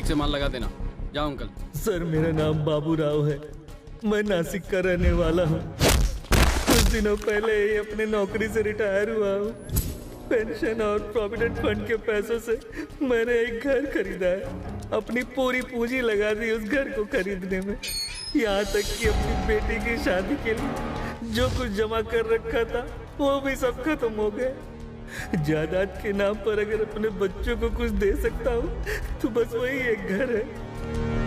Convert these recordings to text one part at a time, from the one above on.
से माल लगा देना। जाओ अंकल। सर मेरा नाम बाबू राव है, मैं नासिक का रहने वाला हूँ। कुछ दिनों पहले ही अपने नौकरी से रिटायर हुआ हूँ। पेंशन और प्रोविडेंट फंड के पैसों से मैंने एक घर खरीदा है। अपनी पूरी पूंजी लगा दी उस घर को खरीदने में। यहाँ तक कि अपनी बेटी की शादी के लिए जो कुछ जमा कर रखा था वो भी सब खत्म हो गया। जायदाद के नाम पर अगर अपने बच्चों को कुछ दे सकता हूँ तो बस वही एक घर है।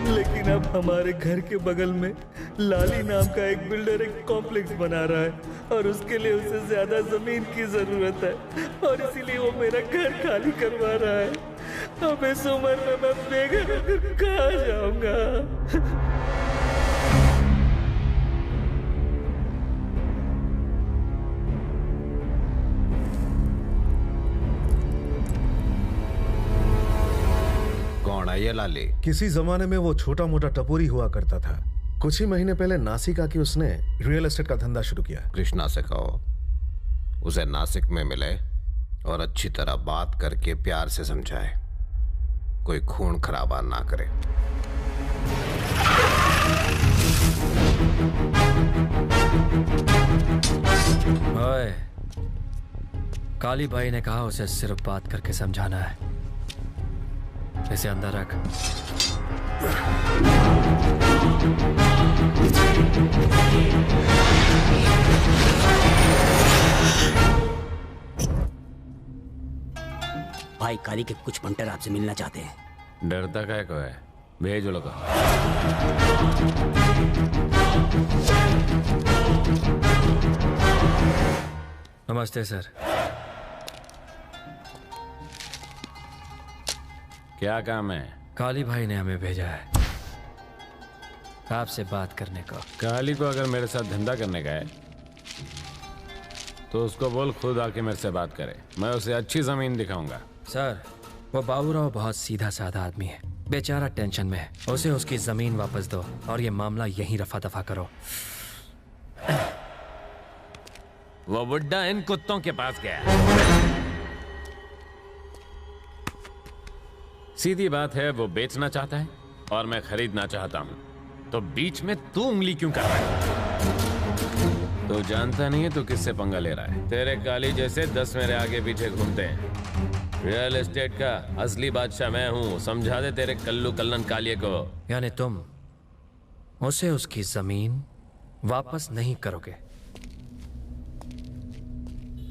लेकिन अब हमारे घर के बगल में लाली नाम का एक बिल्डर एक कॉम्प्लेक्स बना रहा है और उसके लिए उसे ज्यादा जमीन की जरूरत है और इसीलिए वो मेरा घर खाली करवा रहा है। अब इस उम्र में मैं बेघर होकर कहाँ जाऊंगा? ये लाली किसी जमाने में वो छोटा मोटा टपोरी हुआ करता था। कुछ ही महीने पहले नासिक आके उसने रियल एस्टेट का धंधा शुरू किया। कृष्णा से कहो उसे नासिक में मिले और अच्छी तरह बात करके प्यार से समझाए, कोई खून खराबा ना करे। ओए, काली भाई ने कहा उसे सिर्फ बात करके समझाना है। इसे अंदर रख। भाई काली के कुछ पंटर आपसे मिलना चाहते हैं। डरता काय को है? भेज लो का। नमस्ते सर। क्या काम है? काली भाई ने हमें भेजा है आपसे बात करने को। काली को अगर मेरे साथ धंधा करने का है तो उसको बोल खुद आके मेरे से बात करे, मैं उसे अच्छी जमीन दिखाऊंगा। सर वो बाबूराव बहुत सीधा साधा आदमी है, बेचारा टेंशन में है। उसे उसकी जमीन वापस दो और ये मामला यहीं रफा दफा करो। वो बुड्ढा इन कुत्तों के पास गया। सीधी बात है, वो बेचना चाहता है और मैं खरीदना चाहता हूं, तो बीच में तू उंगली क्यों कर रहा है? तो जानता नहीं है तो किससे पंगा ले रहा है? तेरे काली जैसे 10 मेरे आगे पीछे घूमते हैं। रियल एस्टेट का असली बादशाह मैं हूं, समझा दे तेरे कल्लू कल्लन कालिये को। यानी तुम उसे उसकी जमीन वापस नहीं करोगे?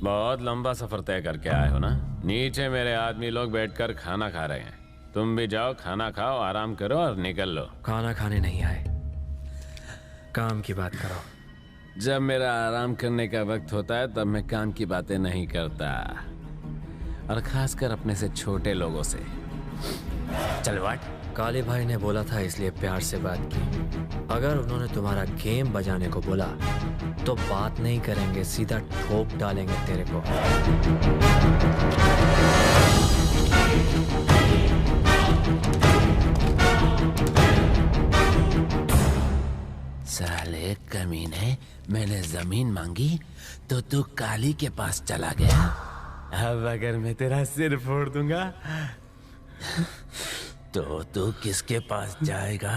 बहुत लंबा सफर तय करके आए हो ना। नीचे मेरे आदमी लोग बैठकर खाना खा रहे हैं, तुम भी जाओ, खाना खाओ, आराम करो और निकल लो। खाना खाने नहीं आए, काम की बात करो। जब मेरा आराम करने का वक्त होता है तब मैं काम की बातें नहीं करता, और खासकर अपने से छोटे लोगों से। चल वाट। काली भाई ने बोला था इसलिए प्यार से बात की। अगर उन्होंने तुम्हारा गेम बजाने को बोला तो बात नहीं करेंगे, सीधा ठोक डालेंगे तेरे को। साले कमीने, मैंने जमीन मांगी तो तू काली के पास चला गया। अब अगर मैं तेरा सिर फोड़ दूंगा तो तू किसके पास जाएगा?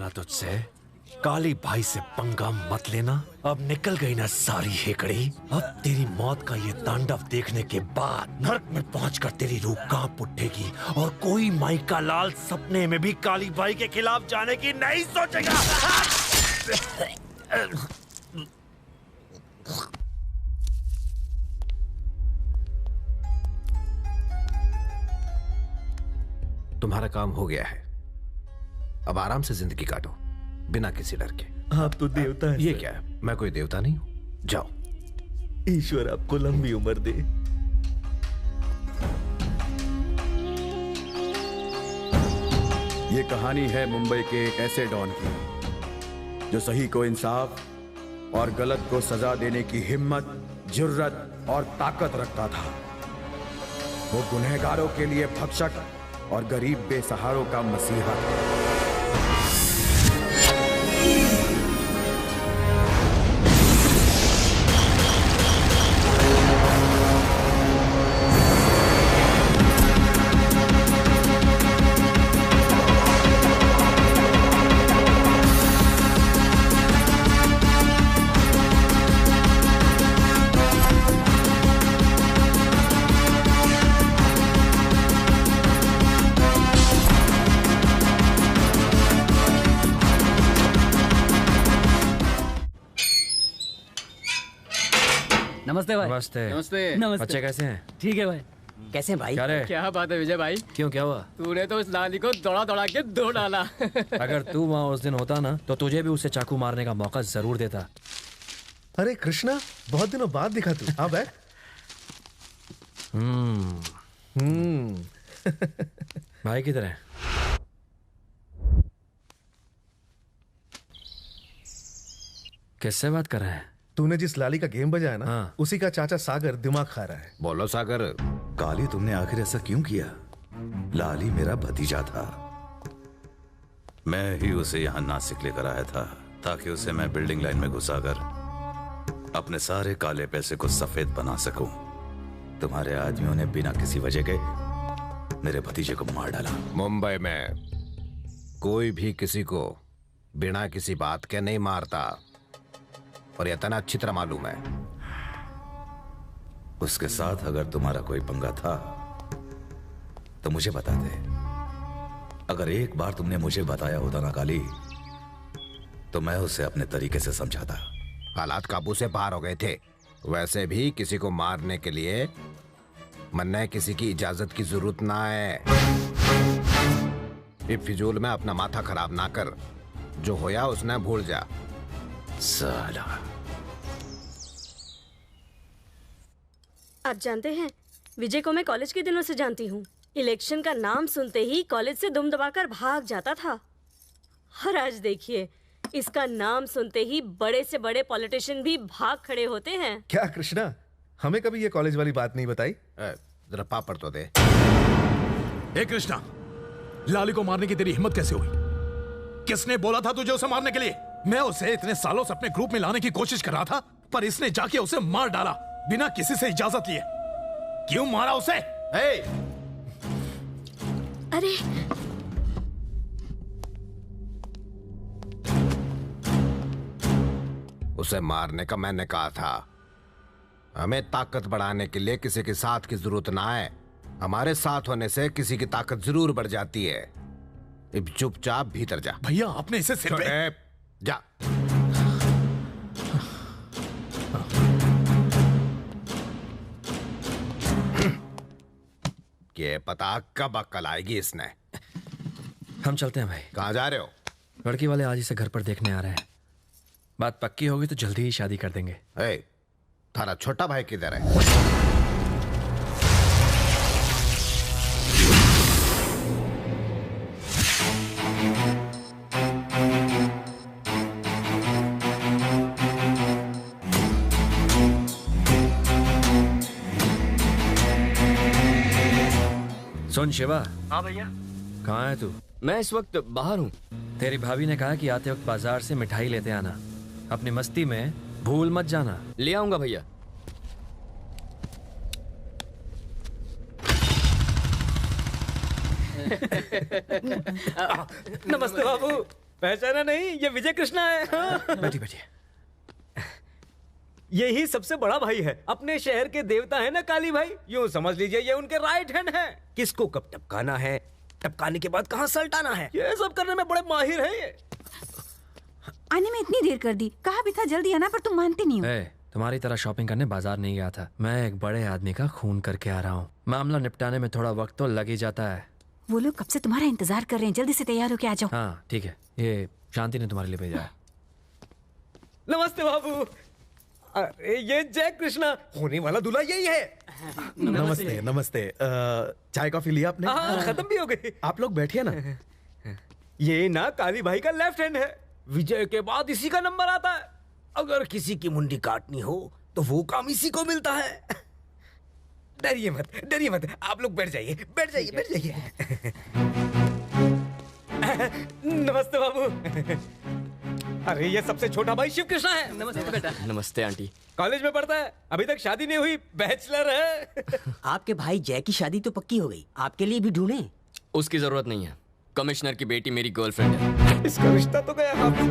तुझसे। काली भाई से पंगा मत लेना। अब निकल गई ना सारी हेकड़ी। अब तेरी मौत का ये तांडव देखने के बाद नरक में पहुंचकर तेरी रूह कांप उठेगी और कोई माई का लाल सपने में भी काली भाई के खिलाफ जाने की नहीं सोचेगा। तुम्हारा काम हो गया है, अब आराम से जिंदगी काटो बिना किसी डर के। आप तो देवता हैं ये सर। क्या है? मैं कोई देवता नहीं हूं। जाओ। ईश्वर आपको लंबी उम्र दे। ये कहानी है मुंबई के एक ऐसे डॉन की जो सही को इंसाफ और गलत को सजा देने की हिम्मत, जुर्रत और ताकत रखता था। वो गुनहगारों के लिए भक्षक और गरीब बेसहारों का मसीहा था। नमस्ते भाई। नमस्ते। नमस्ते। बच्चे कैसे हैं? ठीक है भाई। कैसे भाई? क्या रे? क्या बात है विजय भाई, क्यों, क्या हुआ? तूने तो उस लाली को दौड़ा दौड़ा के दो डाला। अगर तू वहाँ उस दिन होता ना तो तुझे भी उसे चाकू मारने का मौका जरूर देता। अरे कृष्णा, बहुत दिनों बाद दिखा तू। आ बैठ। भाई किधर है? किससे बात कर रहा है? तूने जिस लाली का गेम बजाया ना, हाँ। उसी का चाचा सागर दिमाग खा रहा है। बोलो सागर। काली, तुमने आखिर ऐसा क्यों किया? लाली मेरा भतीजा था। मैं ही उसे यहां नासिक लेकर आया था ताकि उसे मैं बिल्डिंग लाइन में घुसाकर अपने सारे काले पैसे को सफेद बना सकूं। तुम्हारे आदमियों ने बिना किसी वजह के मेरे भतीजे को मार डाला। मुंबई में कोई भी किसी को बिना किसी बात के नहीं मारता, और यह तना अच्छी तरह मालूम है। उसके साथ अगर तुम्हारा कोई पंगा था तो मुझे बता दे। अगर एक बार तुमने मुझे बताया होता ना काली, तो मैं उसे अपने तरीके से समझाता। हालात काबू से बाहर हो गए थे। वैसे भी किसी को मारने के लिए मन्ना किसी की इजाजत की जरूरत ना है। इस फिजूल में अपना माथा खराब ना कर। जो होया उसने भूल जा। साला। आप जानते हैं, विजय को मैं कॉलेज के दिनों से जानती हूँ। इलेक्शन का नाम सुनते ही कॉलेज से दुम दबाकर भाग जाता था, और आज देखिए इसका नाम सुनते ही बड़े से बड़े पॉलिटिशियन भी भाग खड़े होते हैं। क्या कृष्णा, हमें कभी ये कॉलेज वाली बात नहीं बताई? जरा पापड़ तो दे। ए कृष्णा, लाली को मारने की तेरी हिम्मत कैसे हुई? किसने बोला था तुझे उसे मारने के लिए? मैं उसे इतने सालों से अपने ग्रुप में लाने की कोशिश कर रहा था, पर इसने जाके उसे मार डाला बिना किसी से इजाजत लिए। क्यों मारा उसे? अरे उसे मारने का मैंने कहा था। हमें ताकत बढ़ाने के लिए किसी के साथ की जरूरत ना है। हमारे साथ होने से किसी की ताकत जरूर बढ़ जाती है। अब चुपचाप भीतर जा। भैया आपने इसे सिर पे... जा। ये पता कब अक्ल आएगी इसने। हम चलते हैं भाई। कहाँ जा रहे हो? लड़की वाले आज इसे घर पर देखने आ रहे हैं। बात पक्की होगी तो जल्दी ही शादी कर देंगे। थारा छोटा भाई किधर है? सुन शिवा। हाँ भैया। कहाँ है तू? मैं इस वक्त बाहर हूँ। तेरी भाभी ने कहा कि आते वक्त बाजार से मिठाई लेते आना। अपनी मस्ती में भूल मत जाना। ले आऊंगा भैया। नमस्ते बाबू। पहचाना नहीं? ये विजय कृष्णा है। बैठिए बैठिए। यही सबसे बड़ा भाई है, अपने शहर के देवता है ना काली भाई, यूं समझ लीजिए ये उनके राइट हैंड है। किसको कब टपकाना है, टपकाने के बाद कहाँ सल्टाना है, ये सब करने में बड़े माहिर हैं ये। आने में इतनी देर कर दी, कहा भी था जल्दी आना, पर तुम मानते नहीं हो। तुम्हारी तरह शॉपिंग करने बाजार नहीं गया था, मैं एक बड़े आदमी का खून करके आ रहा हूँ। मामला निपटाने में थोड़ा वक्त तो लग ही जाता है। वो लोग कब से तुम्हारा इंतजार कर रहे हैं, जल्दी से तैयार होके आ जाओ। हाँ ठीक है, ये शांति ने तुम्हारे लिए भेजा है। नमस्ते बाबू। अरे ये जय कृष्णा, होने वाला दूल्हा यही है। नमस्ते नमस्ते। चाय कॉफी लिया आपने? खत्म भी हो गई। आप लोग बैठिए ना। ये ना काली भाई का लेफ्ट हैंड है, विजय के बाद इसी का नंबर आता है। अगर किसी की मुंडी काटनी हो तो वो काम इसी को मिलता है। डरिए मत, डरिए मत, आप लोग बैठ जाइए, बैठ जाइए, बैठ जाइए। नमस्ते बाबू। अरे ये सबसे छोटा भाई शिव कृष्णा है। नमस्ते बेटा। नमस्ते आंटी। कॉलेज में पढ़ता है, अभी तक शादी नहीं हुई, बैचलर है। आपके भाई जय की शादी तो पक्की हो गई, आपके लिए भी ढूंढें? उसकी जरूरत नहीं है, कमिश्नर की बेटी मेरी गर्लफ्रेंड है। इसका रिश्ता तो गया आपसे।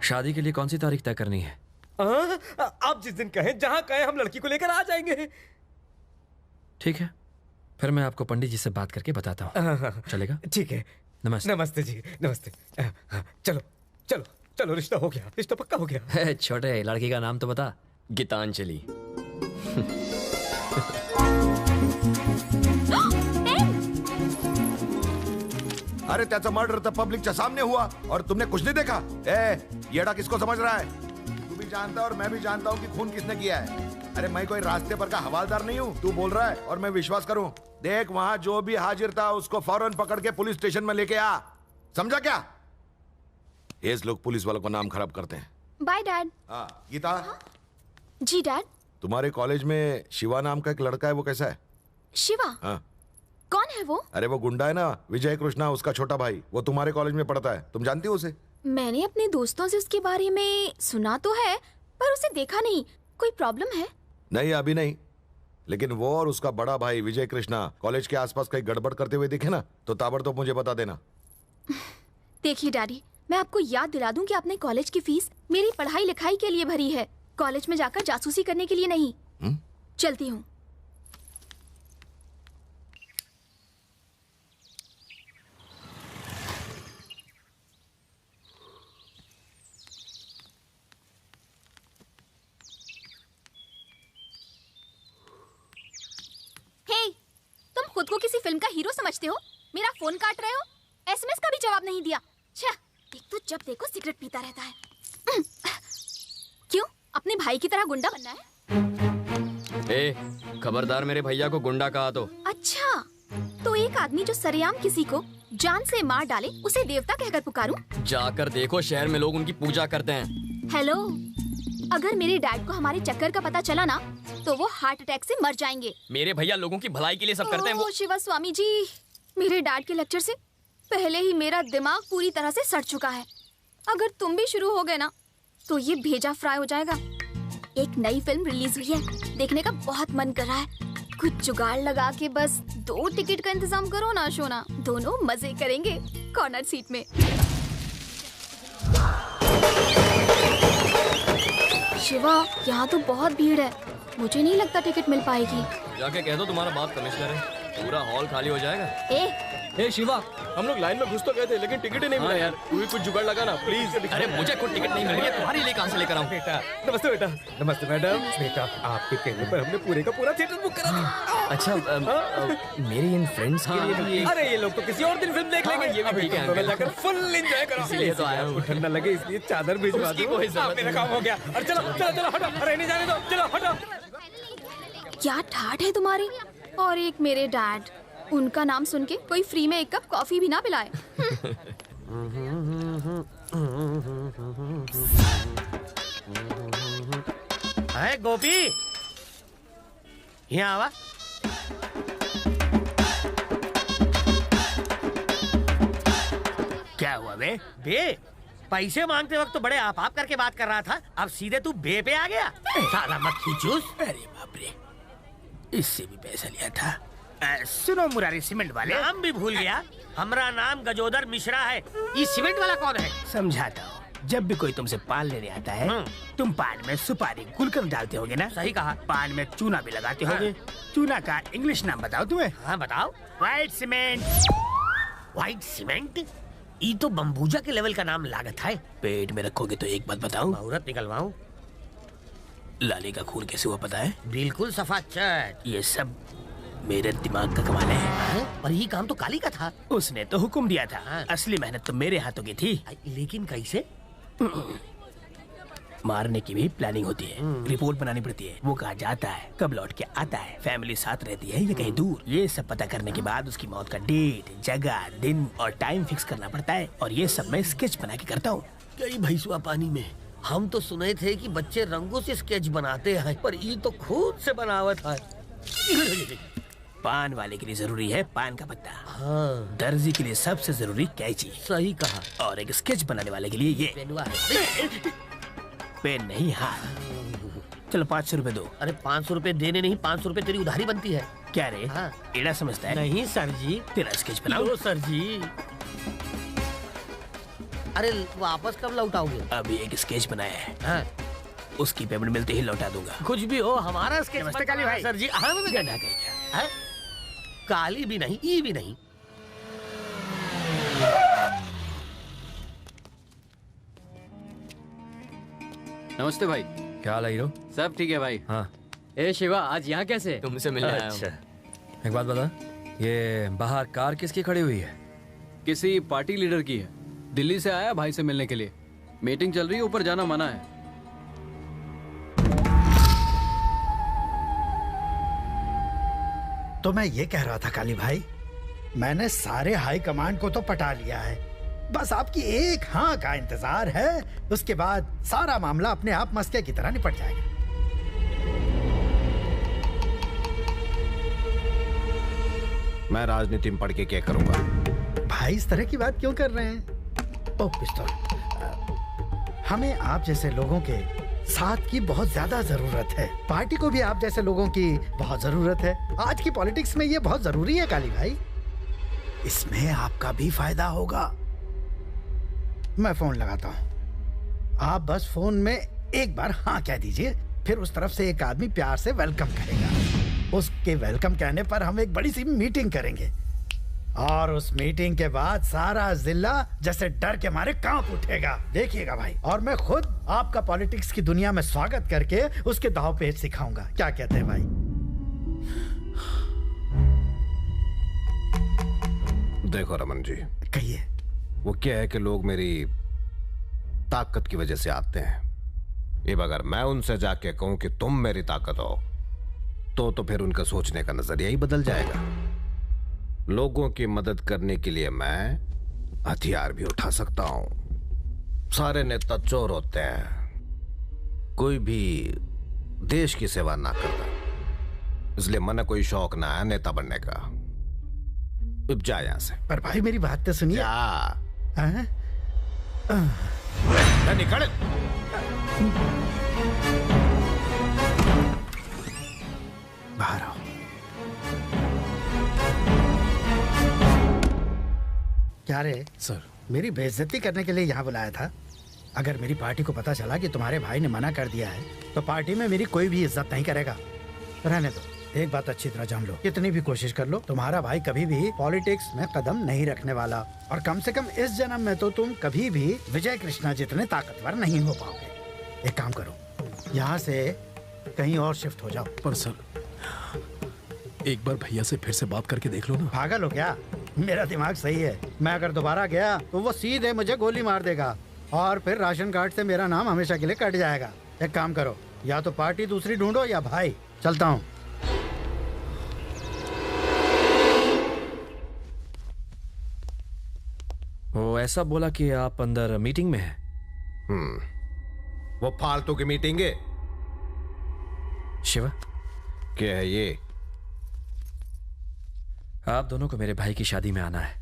शादी के लिए कौन सी तारीख तय करनी है? आप जिस दिन कहें, जहां कहें, हम लड़की को लेकर आ जाएंगे। ठीक है, फिर मैं आपको पंडित जी से बात करके बताता हूँ। चलेगा? ठीक है। नमस्ते। नमस्ते जी, नमस्ते। चलो चलो चलो, रिश्ता हो गया, रिश्ता पक्का हो गया। छोटे लड़की का नाम तो बता। गीतांजलि। अरे त्याचा मर्डर तर पब्लिकच्या सामने हुआ और तुमने कुछ नहीं देखा। येड़ा किसको समझ रहा है? तू भी जानता है और मैं भी जानता हूँ कि खून किसने किया है। अरे मैं कोई रास्ते पर का हवालदार नहीं हूँ, तू बोल रहा है और मैं विश्वास करूँ। देख वहाँ जो भी हाजिर था उसको फौरन पकड़ के पुलिस स्टेशन में लेके आ, समझा क्या? ये लोग पुलिस वालों को नाम खराब करते हैं। Bye dad. गीता। जी डैड। तुम्हारे कॉलेज में शिवा नाम का एक लड़का है, वो कैसा है? शिवा? हाँ। कौन है वो? अरे वो गुंडा है ना, विजय कृष्णा, उसका छोटा भाई, वो तुम्हारे कॉलेज में पढ़ता है, तुम जानती हो उसे? मैंने अपने दोस्तों से उसके बारे में सुना तो है, पर उसे देखा नहीं। कोई प्रॉब्लम है? नहीं अभी नहीं, लेकिन वो और उसका बड़ा भाई विजय कृष्णा कॉलेज के आसपास कहीं गड़बड़ करते हुए दिखे ना तो ताबड़तोड़ मुझे बता देना। देखिए डैडी, मैं आपको याद दिला दूं कि आपने कॉलेज की फीस मेरी पढ़ाई लिखाई के लिए भरी है, कॉलेज में जाकर जासूसी करने के लिए नहीं। चलती हूँ। तुम खुद को किसी फिल्म का हीरो समझते हो? मेरा फोन काट रहे हो, एसएमएस का भी जवाब नहीं दिया। एक तो जब देखो सिगरेट पीता रहता है। क्यों, अपने भाई की तरह गुंडा बनना है? खबरदार, मेरे भैया को गुंडा कहा तो। अच्छा, तो एक आदमी जो सरेआम किसी को जान से मार डाले उसे देवता कहकर पुकारूं? जाकर देखो, शहर में लोग उनकी पूजा करते हैं। हेलो, अगर मेरे डैड को हमारे चक्कर का पता चला ना तो वो हार्ट अटैक से मर जाएंगे। मेरे भैया लोगों की भलाई के लिए सब करते हैं। वो शिवा स्वामी जी, मेरे डैड के लेक्चर से पहले ही मेरा दिमाग पूरी तरह से सड़ चुका है। अगर तुम भी शुरू हो गए ना तो ये भेजा फ्राई हो जाएगा। एक नई फिल्म रिलीज हुई है, देखने का बहुत मन कर रहा है। कुछ जुगाड़ लगा के बस 2 टिकट का इंतजाम करो ना शोना, दोनों मजे करेंगे कॉर्नर सीट में। शिवा, यहाँ तो बहुत भीड़ है, मुझे नहीं लगता टिकट मिल पाएगी। जाके कह दो तुम्हारा बाप कमिश्नर है, पूरा हॉल खाली हो जाएगा। ए शिवा, हम लोग लाइन में घुस तो गए थे लेकिन टिकट ही नहीं मिला यार। तू भी कुछ जुगाड़ लगा ना प्लीज। अरे मुझे कोई टिकट नहीं मिल रही है, तुम्हारे लिए कहाँ से लेकर आऊँ? बेटा नमस्ते। बेटा नमस्ते मैडम। बेटा आपके कहने पर हमने पूरे का पूरा थिएटर बुक करा था। अच्छा, मेरे इन फ्रेंड्स के लिए भी। अरे ये लोग तो किसी और दिन फिल्म देख लेंगे, ये भी ठीक है अंकल। जाकर फुल एंजॉय करो। इसलिए तो आया हूँ। ठंडा लगे इसलिए चादर भिजवा दो। मेरा काम हो गया। और चलो चलो चलो हटो, अरे नहीं जाने दो, चलो हटो। क्या ठाठ है तुम्हारी। और एक मेरे डैड, उनका नाम सुन के कोई फ्री में 1 कप कॉफी भी ना पिलाए। अरे गोपी, यहाँ आवा। क्या हुआ बे? पैसे मांगते वक्त तो बड़े आप करके बात कर रहा था, अब सीधे तू बे पे आ गया। साला मक्खी चूस। अरे बाप रे, इससे भी पैसा लिया था, सुनो मुरारी सीमेंट वाले, नाम भी भूल गया। हमारा नाम गजोदर मिश्रा है। ये सीमेंट वाला कौन है? समझाता हूँ। जब भी कोई तुमसे पान लेने आता है, तुम पान में सुपारी गुलकंद डालते होगे ना? सही कहा। पान में चूना भी लगाते होगे। चूना का इंग्लिश नाम बताओ तुम्हें। हाँ बताओ। White cement. White cement? ये तो बम्बूजा के लेवल का नाम लागत है। पेट में रखोगे तो एक बात बताऊं? मुहूर्त निकलवाऊं? लाली का खून कैसे हुआ पता है? बिल्कुल सफा चट। ये सब मेरे दिमाग का कमाल है। पर ये काम तो काली का था। उसने तो हुक्म दिया था। असली मेहनत तो मेरे हाथों की थी। लेकिन कैसे? मारने की भी प्लानिंग होती है, रिपोर्ट बनानी पड़ती है, वो कहाँ जाता है, कब लौट के आता है, फैमिली साथ रहती है या कहीं दूर, ये सब पता करने के बाद उसकी मौत का डेट, जगह, दिन और टाइम फिक्स करना पड़ता है। और ये सब मैं स्केच बना के करता हूँ। कई भैंसुआ पानी में। हम तो सुने थे कि बच्चे रंगों से स्केच बनाते हैं, पर ये तो खुद से बनावट है। पान वाले के लिए जरूरी है पान का पत्ता। हाँ। दर्जी के लिए सबसे जरूरी कैंची। सही कहा। और एक स्केच बनाने वाले के लिए ये पेन नहीं हाथ। चलो 500 रुपए दो। अरे 500 रुपए देने नहीं, 500 रुपए तेरी उधारी बनती है। क्या रे? हाँ। एड़ा समझता है? नहीं सर जी। तेरा स्केच बनाओ। लो सर जी। अरे वापस कब लौटाओगे? अभी एक स्केच बनाया है। हाँ। उसकी पेमेंट मिलते ही लौटा दूंगा। कुछ भी हो, हमारा स्केच नमस्ते काली भाई। सर जी। हाँ गड्ढा कहीं है? काली भी नहीं, ई भी नहीं। नमस्ते भाई। क्या हाल है हीरो? सब ठीक है भाई। हाँ। ए शिवा, आज यहाँ कैसे? तुमसे मिलने आया हूँ। एक बात बता, ये बाहर कार किसकी खड़ी हुई है? किसी पार्टी लीडर की है। दिल्ली से आया भाई से मिलने के लिए। मीटिंग चल रही है, ऊपर जाना मना है। तो मैं ये कह रहा था काली भाई, मैंने सारे हाई कमांड को तो पटा लिया है, बस आपकी एक हाँ का इंतजार है। उसके बाद सारा मामला अपने आप मस्के की तरह निपट जाएगा। मैं राजनीति में पढ़ के क्या करूंगा? भाई इस तरह की बात क्यों कर रहे हैं? ओ पिस्तौल, हमें आप जैसे लोगों के साथ की बहुत ज्यादा जरूरत है। पार्टी को भी आप जैसे लोगों की बहुत जरूरत है। आज की पॉलिटिक्स में ये बहुत जरूरी है काली भाई। इसमें आपका भी फायदा होगा। मैं फोन लगाता हूँ, आप बस फोन में एक बार हाँ कह दीजिए, फिर उस तरफ से एक आदमी प्यार से वेलकम करेगा। उसके वेलकम कहने पर हम एक बड़ी सी मीटिंग करेंगे और उस मीटिंग के बाद सारा जिला जैसे डर के मारे कांप उठेगा। देखिएगा भाई, और मैं खुद आपका पॉलिटिक्स की दुनिया में स्वागत करके उसके दाव पेच सिखाऊंगा। क्या कहते हैं भाई? देखो रमन जी, कहिए। वो क्या है कि लोग मेरी ताकत की वजह से आते हैं। अब अगर मैं उनसे जाके कहूं कि तुम मेरी ताकत हो, तो फिर उनका सोचने का नजरिया ही बदल जाएगा। लोगों की मदद करने के लिए मैं हथियार भी उठा सकता हूं। सारे नेता चोर होते हैं, कोई भी देश की सेवा ना करता, इसलिए मन कोई शौक ना है नेता बनने का। अब जा यहां से। पर भाई मेरी बात तो सुनिए। निकल। बाहर आओ। क्या रे सर, मेरी बेइज्जती करने के लिए यहाँ बुलाया था? अगर मेरी पार्टी को पता चला कि तुम्हारे भाई ने मना कर दिया है तो पार्टी में मेरी कोई भी इज्जत नहीं करेगा। रहने दो। एक बात अच्छी तरह जान लो, कितनी भी कोशिश कर लो, तुम्हारा भाई कभी भी पॉलिटिक्स में कदम नहीं रखने वाला। और कम से कम इस जन्म में तो तुम कभी भी विजय कृष्णा जितने ताकतवर नहीं हो पाओगे। एक काम करो, यहाँ से कहीं और शिफ्ट हो जाओ। पर सर, एक बार भैया से फिर से बात करके देख लो ना। पागल हो क्या? मेरा दिमाग सही है। मैं अगर दोबारा गया तो वो सीधे मुझे गोली मार देगा और फिर राशन कार्ड से मेरा नाम हमेशा के लिए कट जाएगा। एक काम करो, या तो पार्टी दूसरी ढूंढो या भाई। चलता हूँ। वो ऐसा बोला कि आप अंदर मीटिंग में हैं। वो फालतू की मीटिंग है। शिवा, क्या है ये? आप दोनों को मेरे भाई की शादी में आना है।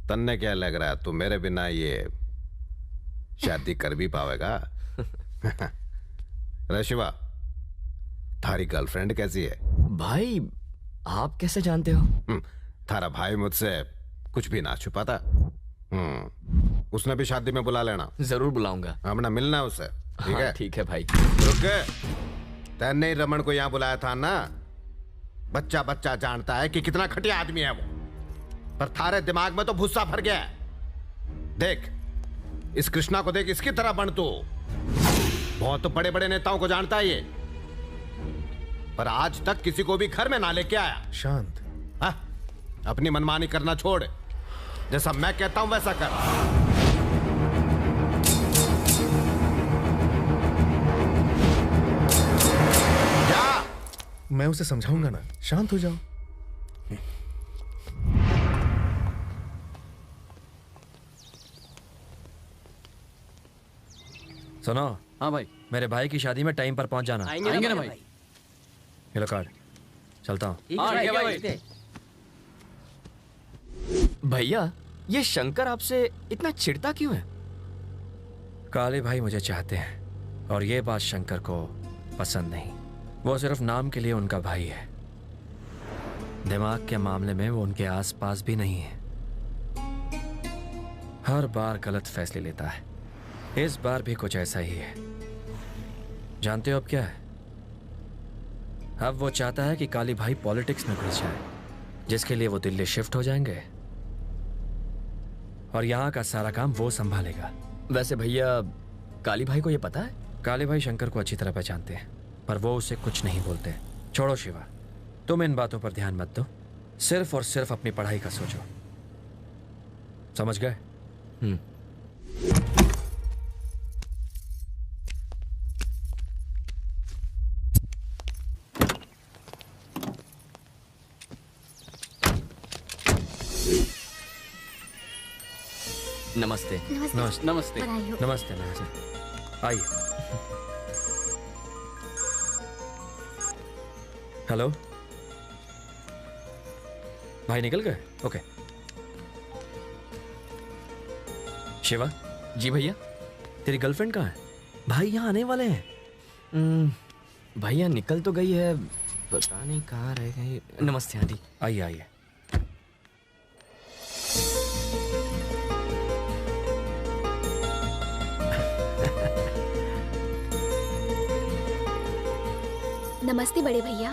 तन्ने क्या लग रहा है, तू मेरे बिना ये शादी कर भी पावेगा? रे शिवा, थारी गर्लफ्रेंड कैसी है? भाई आप कैसे जानते हो? थारा भाई मुझसे कुछ भी ना छुपाता। उसने भी शादी में बुला लेना। जरूर बुलाऊंगा। हमने मिलना है उससे, ठीक है? ठीक है भाई। रुक, तैने ही रमन को यहाँ बुलाया था ना? बच्चा बच्चा जानता है कि कितना घटिया आदमी है वो, पर थारे दिमाग में तो भूसा भर गया है। देख इस कृष्णा को, देख इसकी तरह बन तू। बहुत तो बड़े बड़े नेताओं को जानता है ये, पर आज तक किसी को भी घर में ना लेके आया। शांत, अपनी मनमानी करना छोड़, जैसा मैं कहता हूं वैसा कर। मैं उसे समझाऊंगा ना, शांत हो जाओ। सुनो। हाँ भाई। मेरे भाई की शादी में टाइम पर पहुंच जाना। आएंगे ना भाई। ये लो कार्ड, चलता हूँ। भैया ये शंकर आपसे इतना चिढ़ता क्यों है? काले भाई मुझे चाहते हैं और ये बात शंकर को पसंद नहीं। वो सिर्फ नाम के लिए उनका भाई है, दिमाग के मामले में वो उनके आसपास भी नहीं है। हर बार गलत फैसले लेता है, इस बार भी कुछ ऐसा ही है। जानते हो अब क्या है? अब वो चाहता है कि काली भाई पॉलिटिक्स में घुस जाए, जिसके लिए वो दिल्ली शिफ्ट हो जाएंगे और यहाँ का सारा काम वो संभालेगा। वैसे भैया काली भाई को ये पता है? काली भाई शंकर को अच्छी तरह पहचानते हैं, पर वो उसे कुछ नहीं बोलते। छोड़ो शिवा, तुम इन बातों पर ध्यान मत दो, सिर्फ और सिर्फ अपनी पढ़ाई का सोचो। समझ गए? नमस्ते। नमस्ते। नमस्ते। नमस्ते। नमस्ते। आइए। हेलो भाई, निकल गए? ओके। शिवा। जी भैया। तेरी गर्लफ्रेंड कहाँ है? भाई यहाँ आने वाले हैं। भैया निकल तो गई है, पता नहीं कहाँ रह गई। नमस्ते आंटी। आइए आइए। नमस्ते बड़े भैया।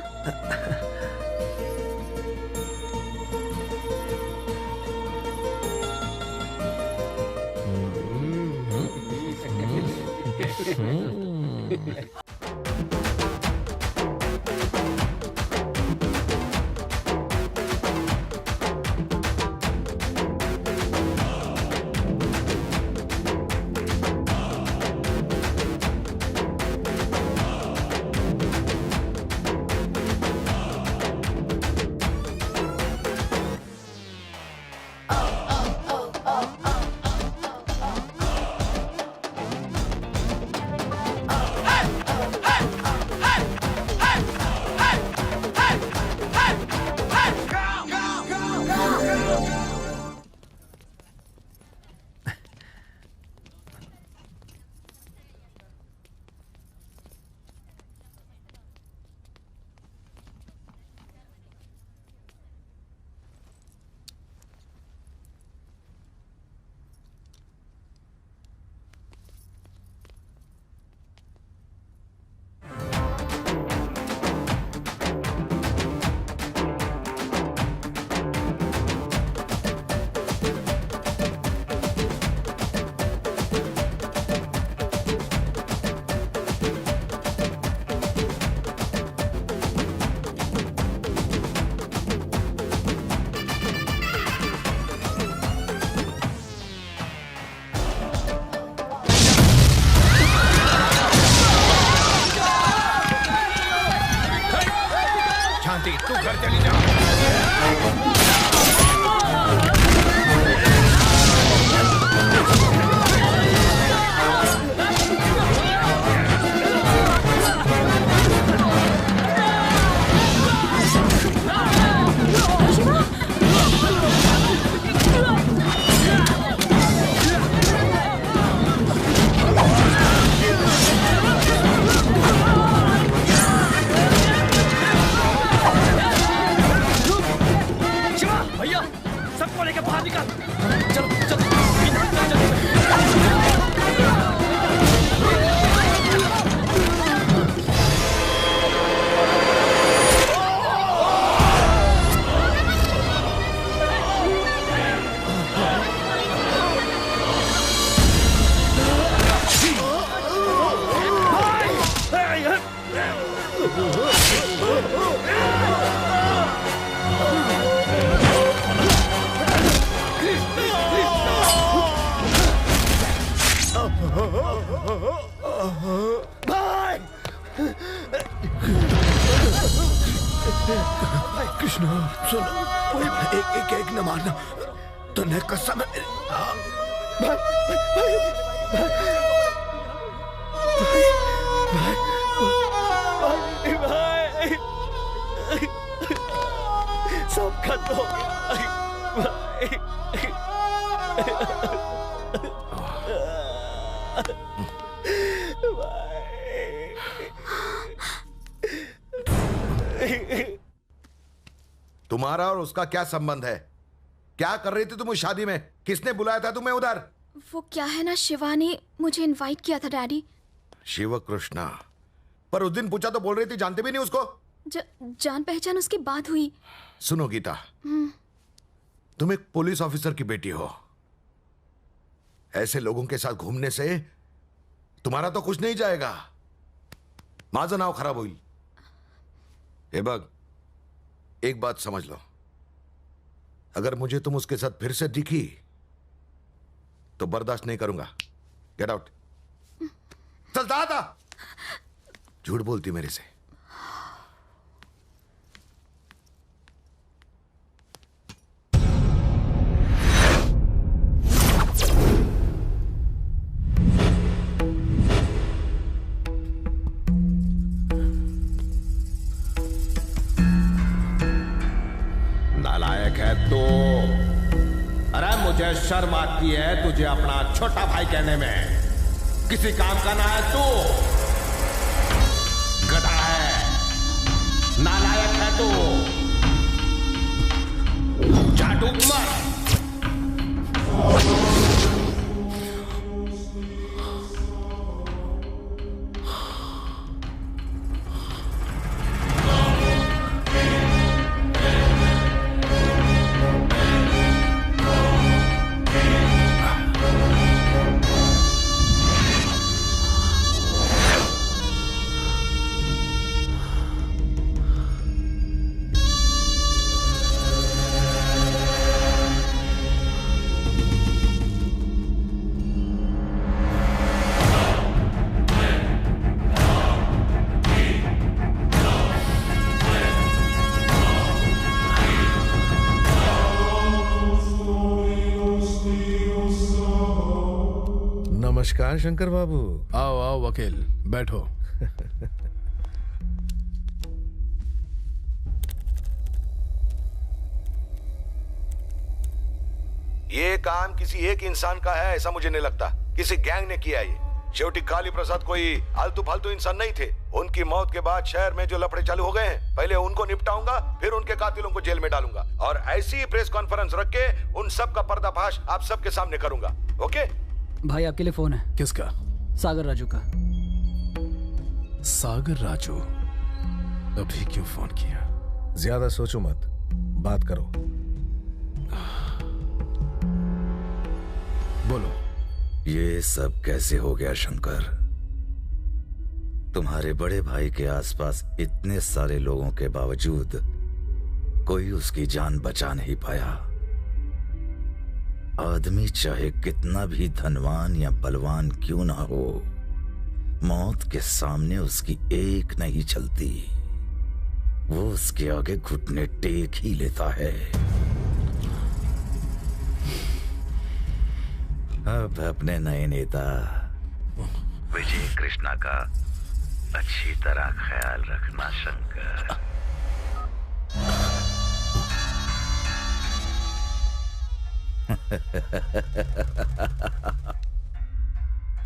भाई कृष्णा सुन, एक न मारना, तूने कसम भाई सब खत्म हो गया तुम्हारा और उसका क्या संबंध है? क्या कर रही थी तुम उस शादी में? किसने बुलाया था तुम्हें उधर? वो क्या है ना, शिवा ने मुझे इनवाइट किया था डैडी। शिव कृष्णा, पर उस दिन पूछा तो बोल रही थी जानते भी नहीं उसको। जान पहचान उसकी बात हुई। सुनो गीता, तुम एक पुलिस ऑफिसर की बेटी हो। ऐसे लोगों के साथ घूमने से तुम्हारा तो कुछ नहीं जाएगा, माझं नाव खराब होईल। हे बघ, एक बात समझ लो, अगर मुझे तुम उसके साथ फिर से दिखी तो बर्दाश्त नहीं करूंगा। Get out. चल दादा, झूठ बोलती मेरे से। नालायक है तू। अरे मुझे शर्म आती है तुझे अपना छोटा भाई कहने में। किसी काम का ना है तू, गधा है, नालायक है तू। जा डूब मर। नमस्कार शंकर बाबू। आओ आओ वकील, बैठो। ये काम किसी एक इंसान का है ऐसा मुझे नहीं लगता, किसी गैंग ने किया ये। शेवटी काली प्रसाद कोई आलतू फालतू इंसान नहीं थे। उनकी मौत के बाद शहर में जो लफड़े चालू हो गए हैं, पहले उनको निपटाऊंगा, फिर उनके कातिलों को जेल में डालूंगा और ऐसी ही प्रेस कॉन्फ्रेंस रख के उन सब का पर्दाफाश आप सबके सामने करूंगा। ओके भाई, आपके लिए फोन है। किसका? सागर राजू का। सागर राजू? अभी क्यों फोन किया? ज्यादा सोचो मत, बात करो। बोलो। ये सब कैसे हो गया शंकर? तुम्हारे बड़े भाई के आसपास इतने सारे लोगों के बावजूद कोई उसकी जान बचा नहीं पाया। आदमी चाहे कितना भी धनवान या बलवान क्यों ना हो, मौत के सामने उसकी एक नहीं चलती। वो उसके आगे घुटने टेक ही लेता है। अब अपने नए नेता विजय कृष्णा का अच्छी तरह ख्याल रखना शंकर।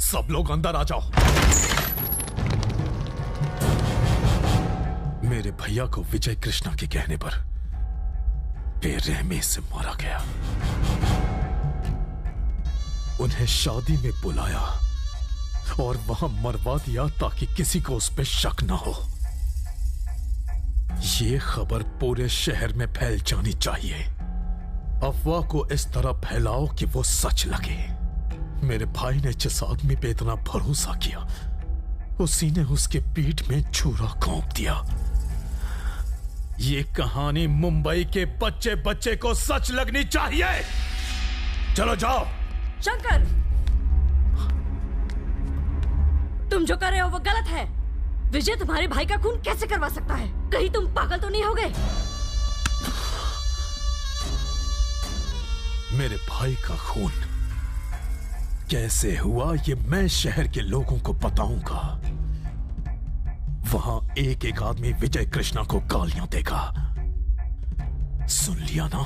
सब लोग अंदर आ जाओ। मेरे भैया को विजय कृष्णा के कहने पर बेरहमी से मारा गया। उन्हें शादी में बुलाया और वहां मरवा दिया ताकि किसी को उस पर शक ना हो। ये खबर पूरे शहर में फैल जानी चाहिए। अफवाह को इस तरह फैलाओ कि वो सच लगे। मेरे भाई ने जिस आदमी पे इतना भरोसा किया, उसी ने उसके पीठ में छुरा घोंप दिया। ये कहानी मुंबई के बच्चे बच्चे को सच लगनी चाहिए। चलो जाओ। शंकर, तुम जो कर रहे हो वो गलत है। विजय तुम्हारे भाई का खून कैसे करवा सकता है? कहीं तुम पागल तो नहीं हो गए? मेरे भाई का खून कैसे हुआ ये मैं शहर के लोगों को बताऊंगा। वहां एक एक आदमी विजय कृष्णा को गालियां देगा। सुन लिया ना?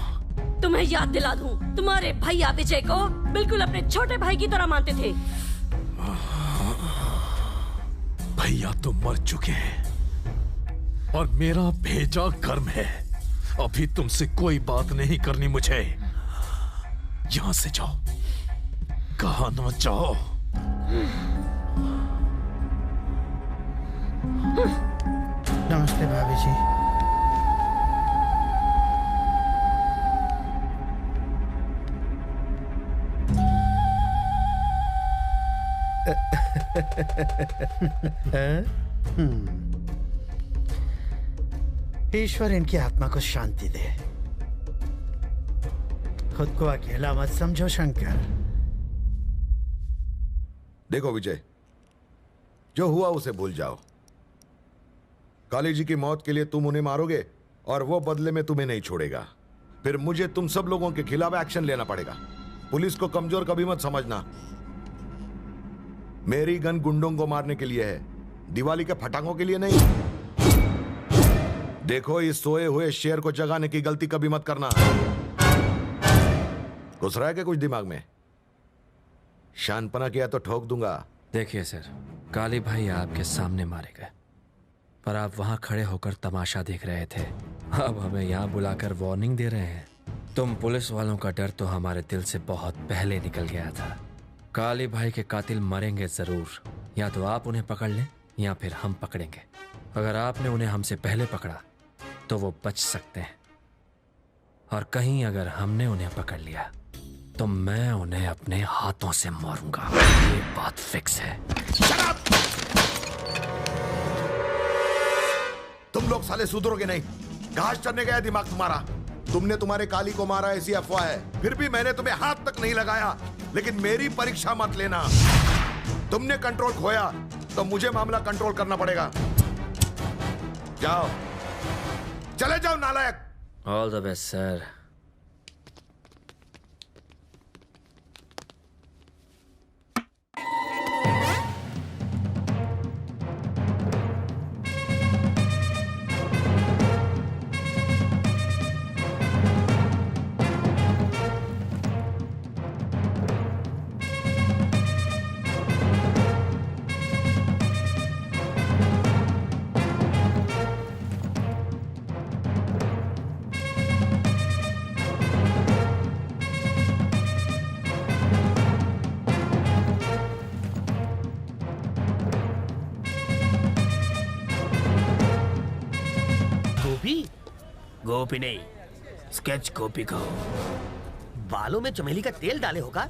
तुम्हें याद दिला दूं, तुम्हारे भैया विजय को बिल्कुल अपने छोटे भाई की तरह मानते थे। भैया तो मर चुके हैं और मेरा भेजा कर्म है। अभी तुमसे कोई बात नहीं करनी मुझे। यहां से जाओ, कहा ना जाओ। नमस्ते भाभी जी। ईश्वर इनकी आत्मा को शांति दे। खुद को अकेला मत समझो शंकर। देखो विजय, जो हुआ उसे भूल जाओ। काली जी की मौत के लिए तुम उन्हें मारोगे और वो बदले में तुम्हें नहीं छोड़ेगा। फिर मुझे तुम सब लोगों के खिलाफ एक्शन लेना पड़ेगा। पुलिस को कमजोर कभी मत समझना। मेरी गन गुंडों को मारने के लिए है, दिवाली के फटाकों के लिए नहीं। देखो, इस सोए हुए शेर को जगाने की गलती कभी मत करना। घुस रहा है क्या कुछ दिमाग में? शानपना किया तो ठोक दूंगा। देखिए सर, काली भाई आपके सामने मारे गए, पर आप वहां खड़े होकर तमाशा देख रहे थे। अब हमें यहाँ बुलाकर वार्निंग दे रहे हैं। तुम पुलिस वालों का डर तो हमारे दिल से बहुत पहले निकल गया था। काली भाई के कातिल मरेंगे जरूर। या तो आप उन्हें पकड़ लें या फिर हम पकड़ेंगे। अगर आपने उन्हें हमसे पहले पकड़ा तो वो बच सकते हैं, और कहीं अगर हमने उन्हें पकड़ लिया तो मैं उन्हें अपने हाथों से मारूंगा। ये बात फिक्स है। तुम लोग साले सुधरोगे नहीं। घास चढ़ने गया दिमाग तुम्हारा। तुमने तुम्हारे काली को मारा ऐसी अफवाह है, फिर भी मैंने तुम्हें हाथ तक नहीं लगाया। लेकिन मेरी परीक्षा मत लेना। तुमने कंट्रोल खोया तो मुझे मामला कंट्रोल करना पड़ेगा। जाओ, चले जाओ नालायक। All the best sir. Gopi नहीं, स्केच कॉपी कहो। बालों में चमेली का तेल डाले होगा।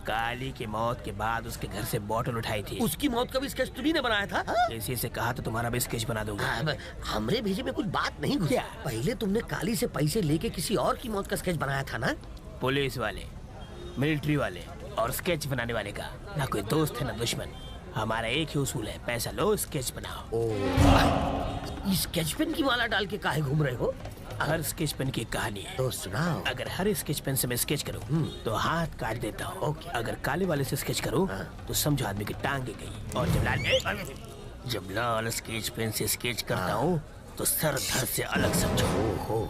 काली की मौत के बाद उसके घर से बोतल उठाई थी। उसकी मौत का भी स्केच तुम्ही ने बनाया था? इसी से कहा तो तुम्हारा भी स्केच बना दूंगा। हमरे भेजे में कुछ बात नहीं घुसी। पहले तुमने काली से पैसे लेके किसी और की मौत का स्केच बनाया था ना? पुलिस वाले, मिलिट्री वाले और स्केच बनाने वाले का ना कोई दोस्त है ना दुश्मन। हमारा एक ही उसूल है, पैसा लो स्केच बनाओ। स्केच पेन की माला डाल के काहे घूम रहे हो? हर स्केच पेन की कहानी है तो सुनाओ। अगर हर स्केच पेन से मैं स्केच करूं तो हाथ काट देता हूँ। अगर काले वाले से स्केच करूं तो समझो आदमी की टांगे गई। और जब लाल स्केच पेन से स्केच करता हूँ तो सर धड़ से अलग समझो।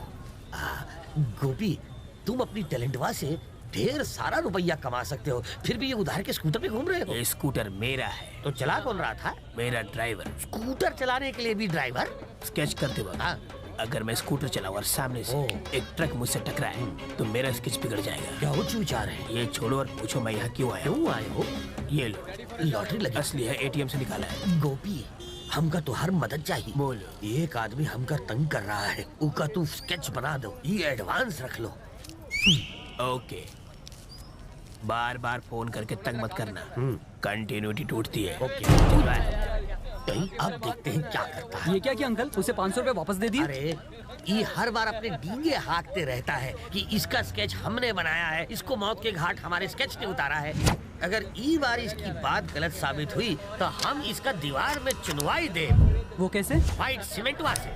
गोपी, तुम अपनी टैलेंटवा से ढेर सारा रुपया कमा सकते हो, फिर भी ये उधार के स्कूटर पे घूम रहे हो। ये स्कूटर मेरा है। तो चला कौन रहा था? मेरा ड्राइवर। स्कूटर चलाने के लिए भी ड्राइवर? स्केच करते वक्त अगर मैं स्कूटर चलाऊं और सामने से एक ट्रक मुझसे टकराए तो मेरा स्केच बिगड़ जाएगा। क्या उच्च विचार है? ये छोड़ो और पूछो मैं यहाँ क्यों आया। क्यों आए हो? ये लो, लॉटरी लगी। असली है, एटीएम से निकाला है। गोपी, हमका तो हर मदद चाहिए। बोलो। एक आदमी हमका तंग कर रहा है, उका तू स्केच बना दो। ये एडवांस रख लो। ओके, बार बार फोन करके तंग मत करना, कंटिन्यूटी टूटती है। ओके, अब देखते हैं क्या करता है। ये क्या किया अंकल? उसे 500 रुपए वापस दे दिए। अरे ये हर बार अपने डींगे हाँकते रहता है कि इसका स्केच हमने बनाया है, इसको मौत के घाट हमारे स्केच ने उतारा है। अगर ई बार इसकी बात गलत साबित हुई तो हम इसका दीवार में चुनवाई दे। वो कैसे? व्हाइट सीमेंटवा से।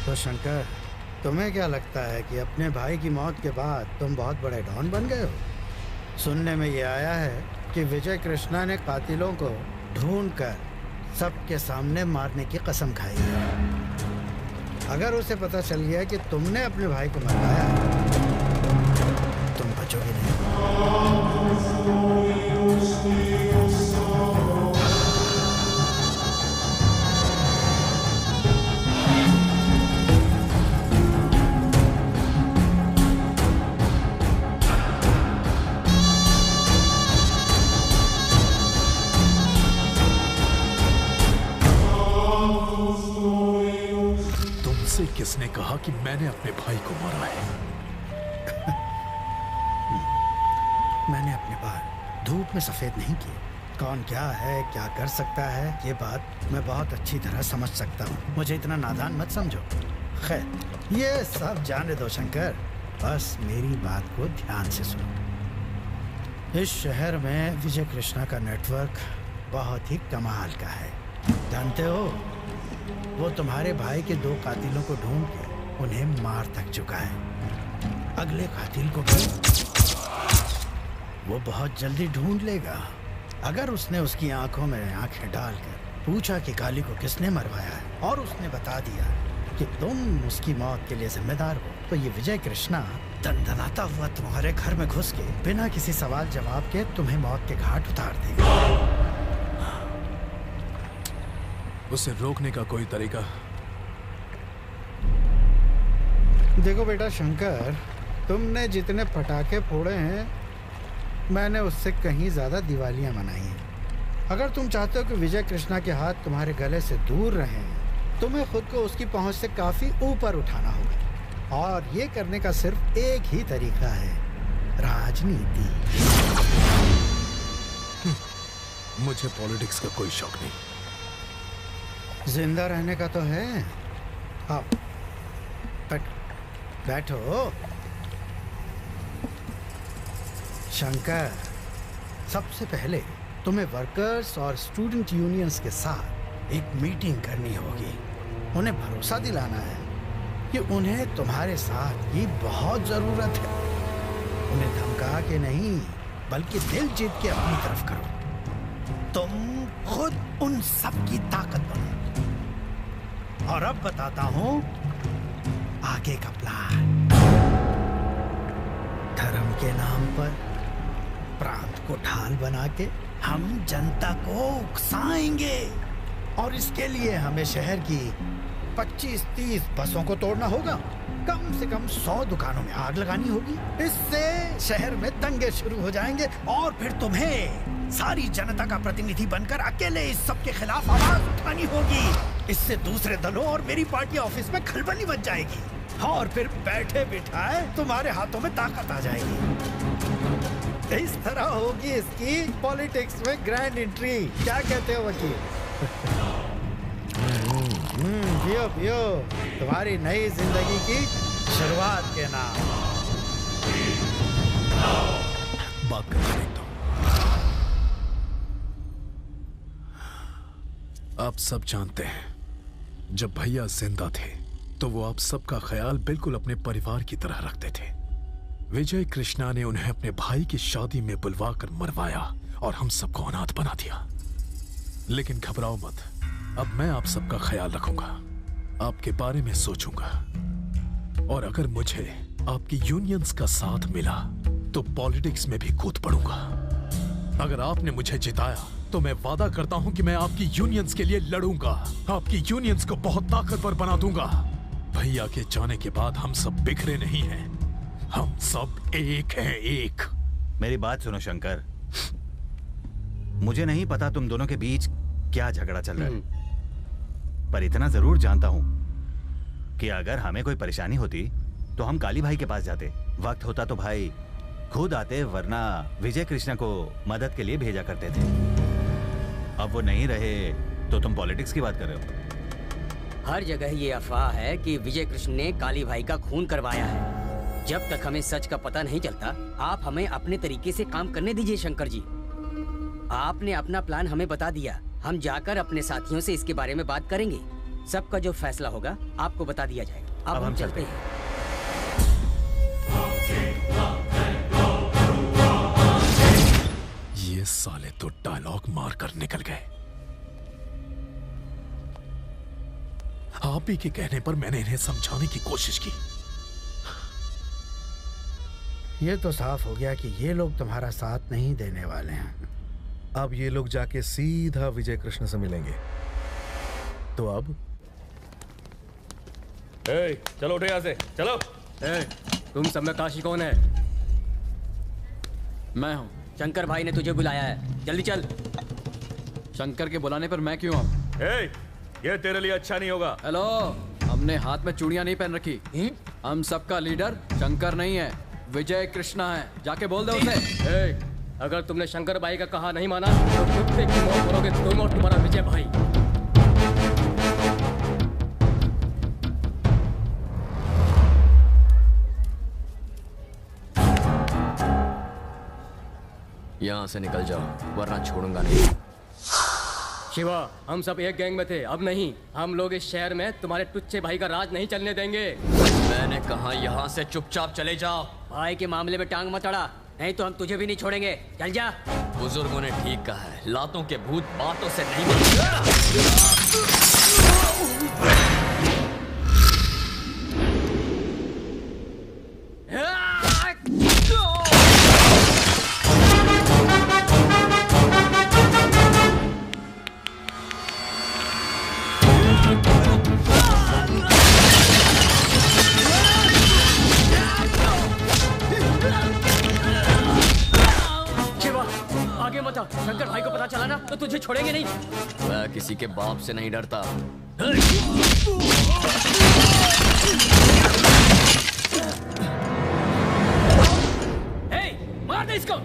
तो शंकर, तुम्हें क्या लगता है कि अपने भाई की मौत के बाद तुम बहुत बड़े डॉन बन गए हो? सुनने में ये आया है कि विजय कृष्णा ने कातिलों को ढूंढकर सबके सामने मारने की कसम खाई है। अगर उसे पता चल गया कि तुमने अपने भाई को मरवाया है, तुम बचोगे नहीं। किसने कहा कि मैंने अपने भाई को मारा है? मैंने अपने बाल धूप में सफेद नहीं किए। कौन क्या है, क्या कर सकता है, ये बात मैं बहुत अच्छी तरह समझ सकता हूँ। मुझे इतना नादान मत समझो। खैर, ये सब जाने दो शंकर, बस मेरी बात को ध्यान से सुनो। इस शहर में विजय कृष्णा का नेटवर्क बहुत ही कमाल का है। जानते हो, वो तुम्हारे भाई के 2 कातिलों को ढूंढ के उन्हें मार तक चुका है। अगले कातिल को भी वो बहुत जल्दी ढूंढ लेगा। अगर उसने उसकी आंखों में आंखें डालकर पूछा कि काली को किसने मरवाया है और उसने बता दिया कि तुम उसकी मौत के लिए जिम्मेदार हो, तो ये विजय कृष्णा दंदनाता हुआ तुम्हारे घर में घुस के बिना किसी सवाल जवाब के तुम्हें मौत के घाट उतार देगा। उसे रोकने का कोई तरीका? देखो बेटा शंकर, तुमने जितने पटाखे फोड़े हैं, मैंने उससे कहीं ज्यादा दिवालियां मनाई हैं। अगर तुम चाहते हो कि विजय कृष्णा के हाथ तुम्हारे गले से दूर रहें, तुम्हें खुद को उसकी पहुंच से काफी ऊपर उठाना होगा। और ये करने का सिर्फ एक ही तरीका है, राजनीति। मुझे पॉलिटिक्स का कोई शौक नहीं। जिंदा रहने का तो है। आओ, बैठो। शंकर, सबसे पहले तुम्हें वर्कर्स और स्टूडेंट यूनियंस के साथ एक मीटिंग करनी होगी। उन्हें भरोसा दिलाना है कि उन्हें तुम्हारे साथ की बहुत जरूरत है। उन्हें धमका के नहीं, बल्कि दिल जीत के अपनी तरफ करो। तुम खुद उन सब की ताकत बनो। और अब बताता हूं आगे का प्लान। धर्म के नाम पर प्रांत को ढाल बना के हम जनता को उकसाएंगे, और इसके लिए हमें शहर की 25-30 बसों को तोड़ना होगा। कम से कम 100 दुकानों में आग लगानी होगी। इससे शहर में दंगे शुरू हो जाएंगे और फिर तुम्हें सारी जनता का प्रतिनिधि बनकर अकेले इस सब के खिलाफ आवाज उठानी होगी। इससे दूसरे दलों और मेरी पार्टी ऑफिस में खलबली मच जाएगी, और फिर बैठे बिठाए तुम्हारे हाथों में ताकत आ जाएगी। इस तरह होगी इसकी पॉलिटिक्स में ग्रैंड एंट्री। क्या कहते हो वकील? पियो पियो, तुम्हारी नई जिंदगी की शुरुआत के नाम। बात करने दो। आप सब जानते हैं, जब भैया जिंदा थे तो वो आप सबका ख्याल बिल्कुल अपने परिवार की तरह रखते थे। विजय कृष्णा ने उन्हें अपने भाई की शादी में बुलवाकर मरवाया और हम सबको अनाथ बना दिया। लेकिन घबराओ मत, अब मैं आप सबका ख्याल रखूंगा, आपके बारे में सोचूंगा, और अगर मुझे आपकी यूनियंस का साथ मिला तो पॉलिटिक्स में भी कूद पड़ूंगा। अगर आपने मुझे जिताया तो मैं वादा करता हूं कि मैं आपकी यूनियंस के लिए लड़ूंगा, आपकी यूनियंस को बहुत ताकतवर बना दूंगा। भैया के जाने के बाद हम सब बिखरे नहीं हैं, हम सब एक हैं, एक। मेरी बात सुनो शंकर, मुझे नहीं पता तुम दोनों के बीच क्या झगड़ा चल रहा है, पर इतना जरूर जानता हूं कि अगर हमें कोई परेशानी होती तो हम काली भाई के पास जाते, वक्त होता तो भाई खुद आते, वरना विजय कृष्णा को मदद के लिए भेजा करते थे। अब वो नहीं रहे तो तुम पॉलिटिक्स की बात कर रहे हो। हर जगह ये अफवाह है कि विजय कृष्ण ने काली भाई का खून करवाया है। जब तक हमें सच का पता नहीं चलता, आप हमें अपने तरीके से काम करने दीजिए शंकर जी। आपने अपना प्लान हमें बता दिया, हम जाकर अपने साथियों से इसके बारे में बात करेंगे। सबका जो फैसला होगा आपको बता दिया जाएगा। अब हम चलते हैं। ये साले तो डायलॉग मार कर निकल गए। आप ही के कहने पर मैंने इन्हें समझाने की कोशिश की। ये तो साफ हो गया कि ये लोग तुम्हारा साथ नहीं देने वाले हैं। अब ये लोग जाके सीधा विजय कृष्ण से मिलेंगे। तो अब चलो उठो यहाँ से, चलो। तुम सब में काशी कौन है? मैं हूँ। शंकर भाई ने तुझे बुलाया है, जल्दी चल। शंकर के बुलाने पर मैं क्यों आऊँ? ये तेरे लिए अच्छा नहीं होगा। हेलो, हमने हाथ में चूड़ियां नहीं पहन रखी। हम सबका लीडर शंकर नहीं है, विजय कृष्णा है। जाके बोल दो उसे। अगर तुमने शंकर भाई का कहा नहीं माना तो कुत्ते की मौत करोगे तुम और तुम्हारा विजय भाई। यहाँ से निकल जाओ वरना छोड़ूंगा नहीं। शिवा, हम सब एक गैंग में थे, अब नहीं। हम लोग इस शहर में तुम्हारे टुच्चे भाई का राज नहीं चलने देंगे। मैंने कहा यहाँ से चुपचाप चले जाओ। भाई के मामले में टांग मत अड़ा, नहीं तो हम तुझे भी नहीं छोड़ेंगे। चल जा। बुजुर्गों ने ठीक कहा है, लातों के भूत बातों से नहीं बनते। आगे मत आ, शंकर भाई को पता चला ना तो तुझे छोड़ेंगे नहीं। मैं किसी के बाप से नहीं डरता। मार दे इसको।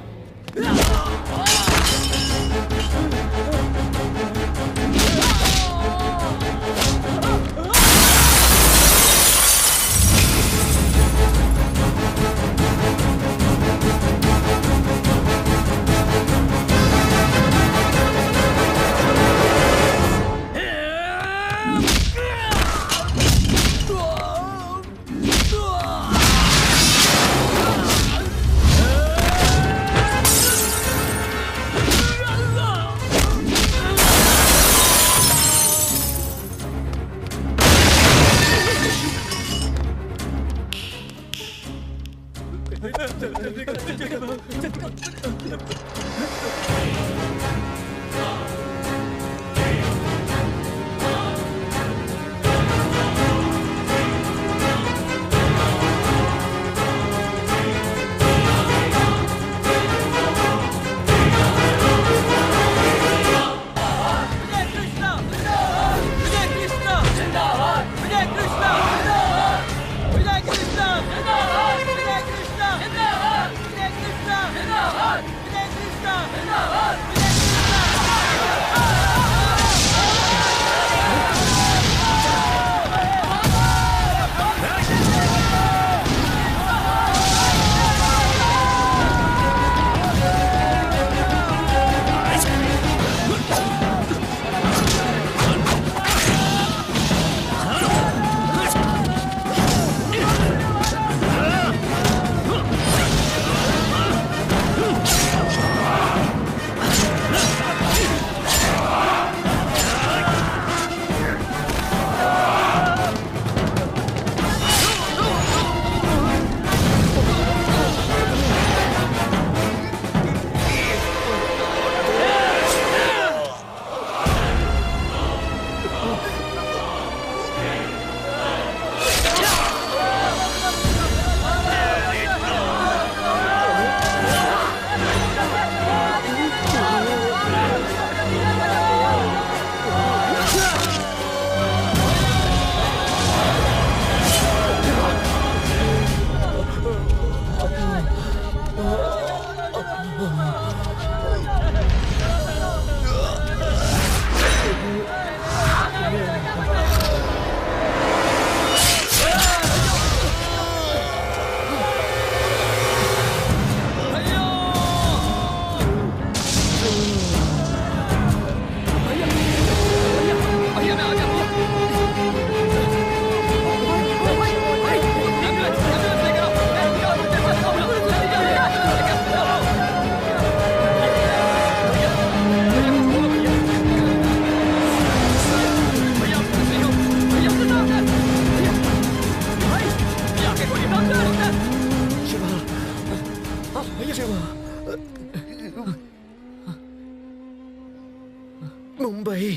मुंबई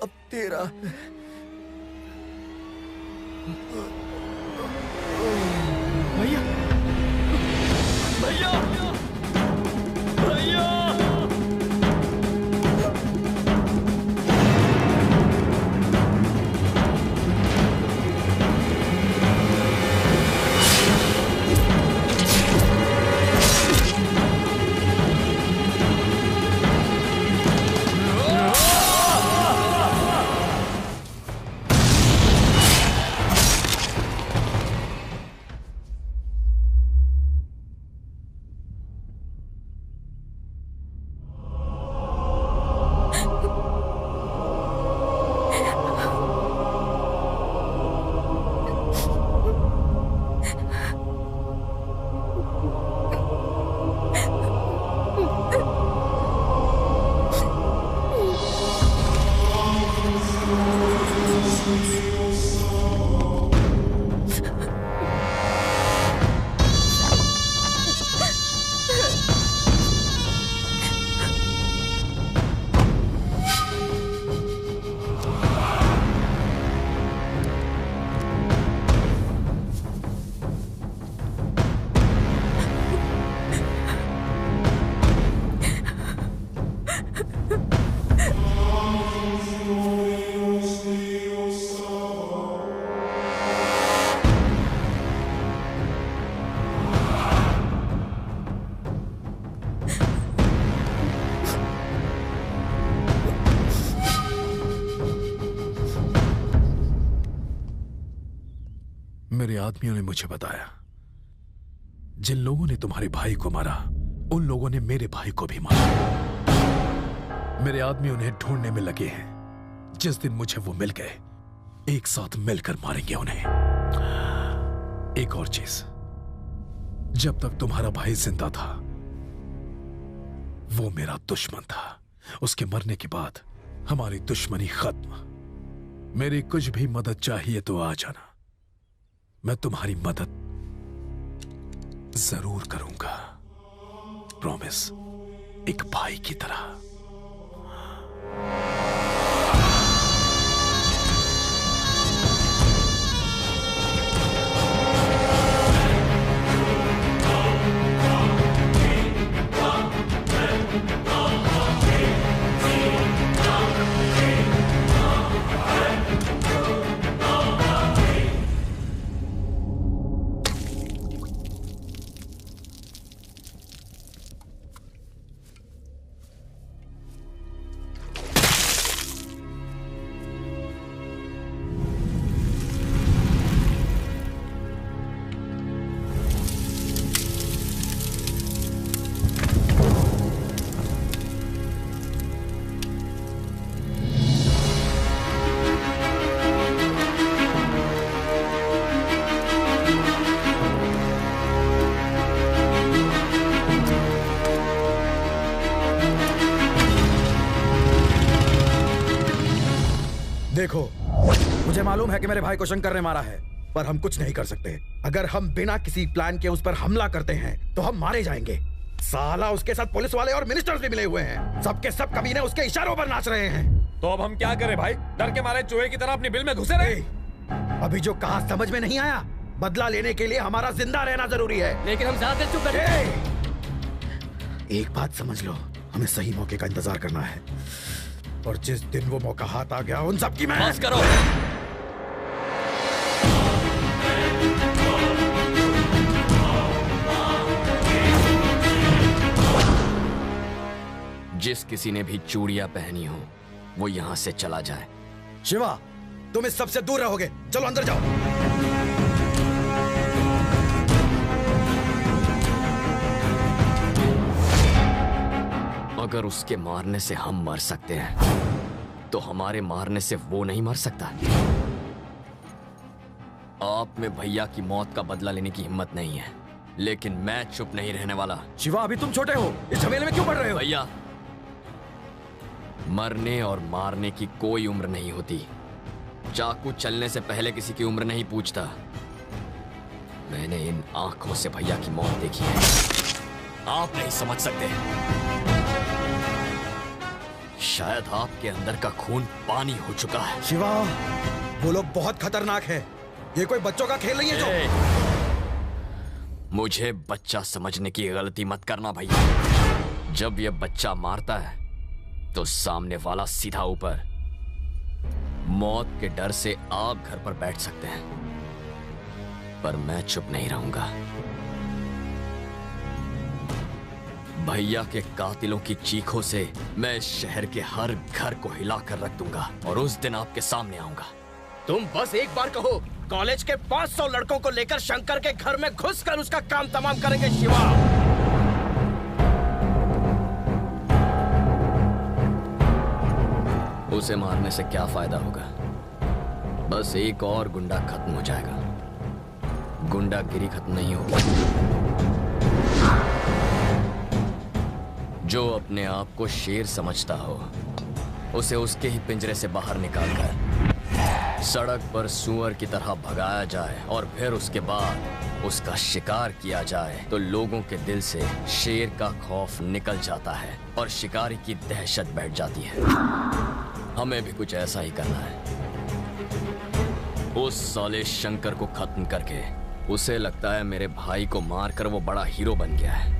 अब तेरा। भैया भैया भैया मेरे आदमियों ने मुझे बताया, जिन लोगों ने तुम्हारे भाई को मारा उन लोगों ने मेरे भाई को भी मारा। मेरे आदमी उन्हें ढूंढने में लगे हैं। जिस दिन मुझे वो मिल गए, एक साथ मिलकर मारेंगे उन्हें। एक और चीज, जब तक तुम्हारा भाई जिंदा था वो मेरा दुश्मन था। उसके मरने के बाद हमारी दुश्मनी खत्म। मेरी कुछ भी मदद चाहिए तो आ जाना, मैं तुम्हारी मदद जरूर करूंगा। प्रॉमिस, एक भाई की तरह। देखो, मुझे मालूम है कि मेरे भाई को शंकर ने मारा है, पर हम कुछ नहीं कर सकते। अगर हम बिना किसी प्लान के उस पर हमला करते हैं तो हम मारे जाएंगे। साला उसके साथ पुलिस वाले और मिनिस्टर्स भी मिले हुए हैं। सबके सब कमीने उसके इशारों पर नाच रहे हैं। तो अब हम क्या करें भाई? डर के मारे चूहे की तरह अपनी बिल में घुसे रहे। अभी जो कहा समझ में नहीं आया? बदला लेने के लिए हमारा जिंदा रहना जरूरी है। लेकिन हम ज्यादा चुप कर। एक बात समझ लो, हमें सही मौके का इंतजार करना है, और जिस दिन वो मौका हाथ आ गया उन सब की मैं बस करो। जिस किसी ने भी चूड़ियां पहनी हो वो यहां से चला जाए। शिवा, तुम इस सबसे दूर रहोगे। चलो अंदर जाओ। अगर उसके मारने से हम मर सकते हैं तो हमारे मारने से वो नहीं मर सकता। आप में भैया की मौत का बदला लेने की हिम्मत नहीं है, लेकिन मैं चुप नहीं रहने वाला। शिवा, अभी तुम छोटे हो, इस झमेले में क्यों पड़ रहे हो? भैया, मरने और मारने की कोई उम्र नहीं होती। चाकू चलने से पहले किसी की उम्र नहीं पूछता। मैंने इन आंखों से भैया की मौत देखी है, आप नहीं समझ सकते। शायद आपके अंदर का खून पानी हो चुका है। शिवा, वो लोग बहुत खतरनाक है। ये कोई बच्चों का खेल नहीं है जो। मुझे बच्चा समझने की गलती मत करना भैया। जब ये बच्चा मारता है तो सामने वाला सीधा ऊपर। मौत के डर से आप घर पर बैठ सकते हैं, पर मैं चुप नहीं रहूंगा। भैया के कातिलों की चीखों से मैं इस शहर के हर घर को हिलाकर रख दूंगा और उस दिन आपके सामने आऊंगा। तुम बस एक बार कहो, कॉलेज के 500 लड़कों को लेकर शंकर के घर में घुसकर उसका काम तमाम करेंगे शिवा। उसे मारने से क्या फायदा होगा? बस एक और गुंडा खत्म हो जाएगा। गुंडागिरी खत्म नहीं होगी। जो अपने आप को शेर समझता हो, उसे उसके ही पिंजरे से बाहर निकालकर सड़क पर सूअर की तरह भगाया जाए और फिर उसके बाद उसका शिकार किया जाए तो लोगों के दिल से शेर का खौफ निकल जाता है और शिकारी की दहशत बैठ जाती है। हमें भी कुछ ऐसा ही करना है। उस साले शंकर को खत्म करके उसे लगता है मेरे भाई को मारकर वो बड़ा हीरो बन गया है।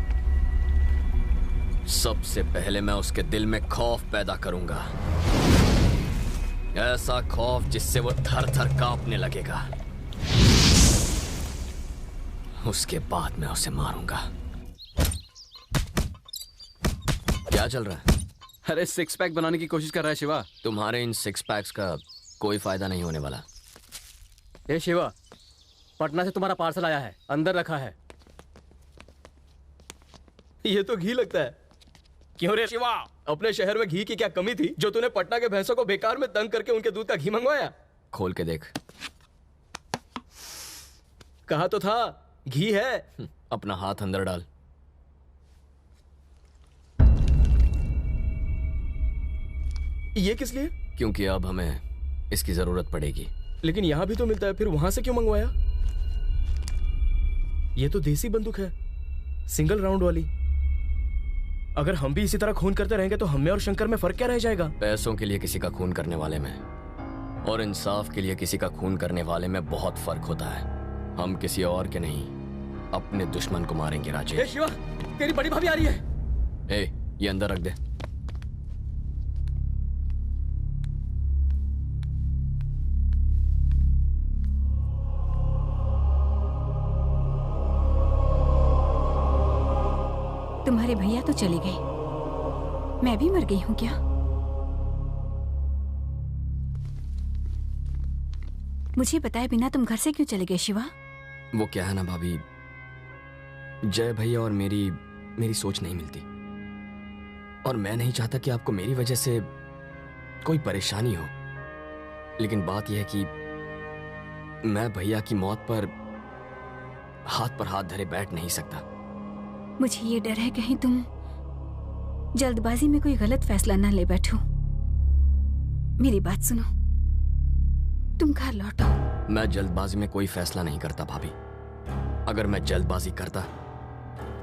सबसे पहले मैं उसके दिल में खौफ पैदा करूंगा, ऐसा खौफ जिससे वो थर थर कांपने लगेगा। उसके बाद मैं उसे मारूंगा। क्या चल रहा है? अरे 6 पैक बनाने की कोशिश कर रहा है शिवा। तुम्हारे इन 6 पैक्स का कोई फायदा नहीं होने वाला। ए शिवा, पटना से तुम्हारा पार्सल आया है, अंदर रखा है। ये तो घी लगता है। क्यों रे शिवा? अपने शहर में घी की क्या कमी थी जो तूने पटना के भैंसों को बेकार में तंग करके उनके दूध का घी मंगवाया? खोल के देख। कहा तो था घी है। अपना हाथ अंदर डाल। ये किस लिए? क्योंकि अब हमें इसकी जरूरत पड़ेगी। लेकिन यहां भी तो मिलता है, फिर वहां से क्यों मंगवाया? ये तो देसी बंदूक है, सिंगल राउंड वाली। अगर हम भी इसी तरह खून करते रहेंगे तो हमें और शंकर में फर्क क्या रह जाएगा? पैसों के लिए किसी का खून करने वाले में और इंसाफ के लिए किसी का खून करने वाले में बहुत फर्क होता है। हम किसी और के नहीं, अपने दुश्मन को मारेंगे राजेश। शिवा, तेरी बड़ी भाभी आ रही है। ये अंदर रख दे। तुम्हारे भैया तो चले गए, मैं भी मर गई हूँ क्या? मुझे बताए बिना तुम घर से क्यों चले गए शिवा? वो क्या है ना भाभी, जय भैया और मेरी सोच नहीं मिलती और मैं नहीं चाहता कि आपको मेरी वजह से कोई परेशानी हो। लेकिन बात यह है कि मैं भैया की मौत पर हाथ धरे बैठ नहीं सकता। मुझे ये डर है कहीं तुम जल्दबाजी में कोई गलत फैसला ना ले बैठो। मेरी बात सुनो, तुम घर लौटो। मैं जल्दबाजी में कोई फैसला नहीं करता भाभी। अगर मैं जल्दबाजी करता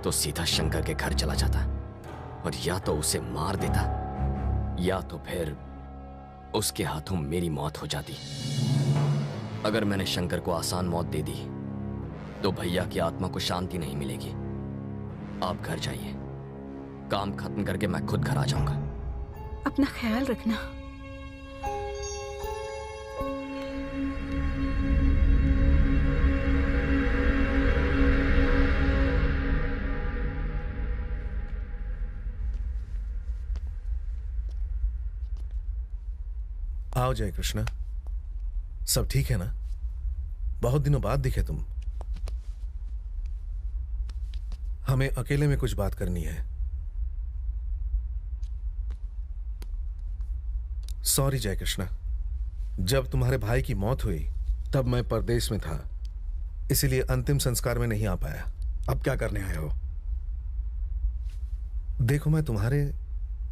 तो सीधा शंकर के घर चला जाता और या तो उसे मार देता या तो फिर उसके हाथों मेरी मौत हो जाती। अगर मैंने शंकर को आसान मौत दे दी तो भैया की आत्मा को शांति नहीं मिलेगी। आप घर जाइए, काम खत्म करके मैं खुद घर आ जाऊंगा। अपना ख्याल रखना। आओ जय कृष्णा, सब ठीक है ना? बहुत दिनों बाद दिखे तुम। हमें अकेले में कुछ बात करनी है। सॉरी जय कृष्णा, जब तुम्हारे भाई की मौत हुई तब मैं परदेश में था, इसीलिए अंतिम संस्कार में नहीं आ पाया। अब क्या करने आए हो? देखो, मैं तुम्हारे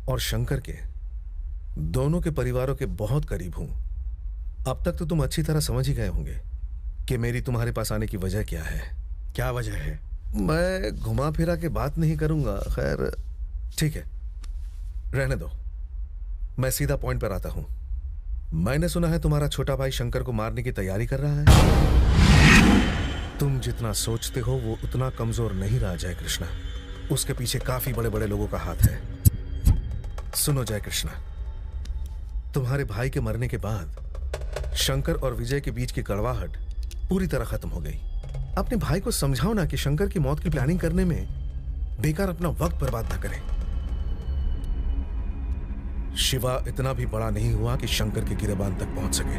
और शंकर के दोनों के परिवारों के बहुत करीब हूं। अब तक तो तुम अच्छी तरह समझ ही गए होंगे कि मेरी तुम्हारे पास आने की वजह क्या है। क्या वजह है? मैं घुमा फिरा के बात नहीं करूंगा। खैर ठीक है, रहने दो। मैं सीधा पॉइंट पर आता हूं। मैंने सुना है तुम्हारा छोटा भाई शंकर को मारने की तैयारी कर रहा है। तुम जितना सोचते हो वो उतना कमजोर नहीं रहा जय कृष्णा। उसके पीछे काफी बड़े बड़े लोगों का हाथ है। सुनो जय कृष्णा, तुम्हारे भाई के मरने के बाद शंकर और विजय के बीच की कड़वाहट पूरी तरह खत्म हो गई। अपने भाई को समझाओ ना कि शंकर की मौत की प्लानिंग करने में बेकार अपना वक्त बर्बाद न करे। शिवा इतना भी बड़ा नहीं हुआ कि शंकर के गिरेबान तक पहुंच सके।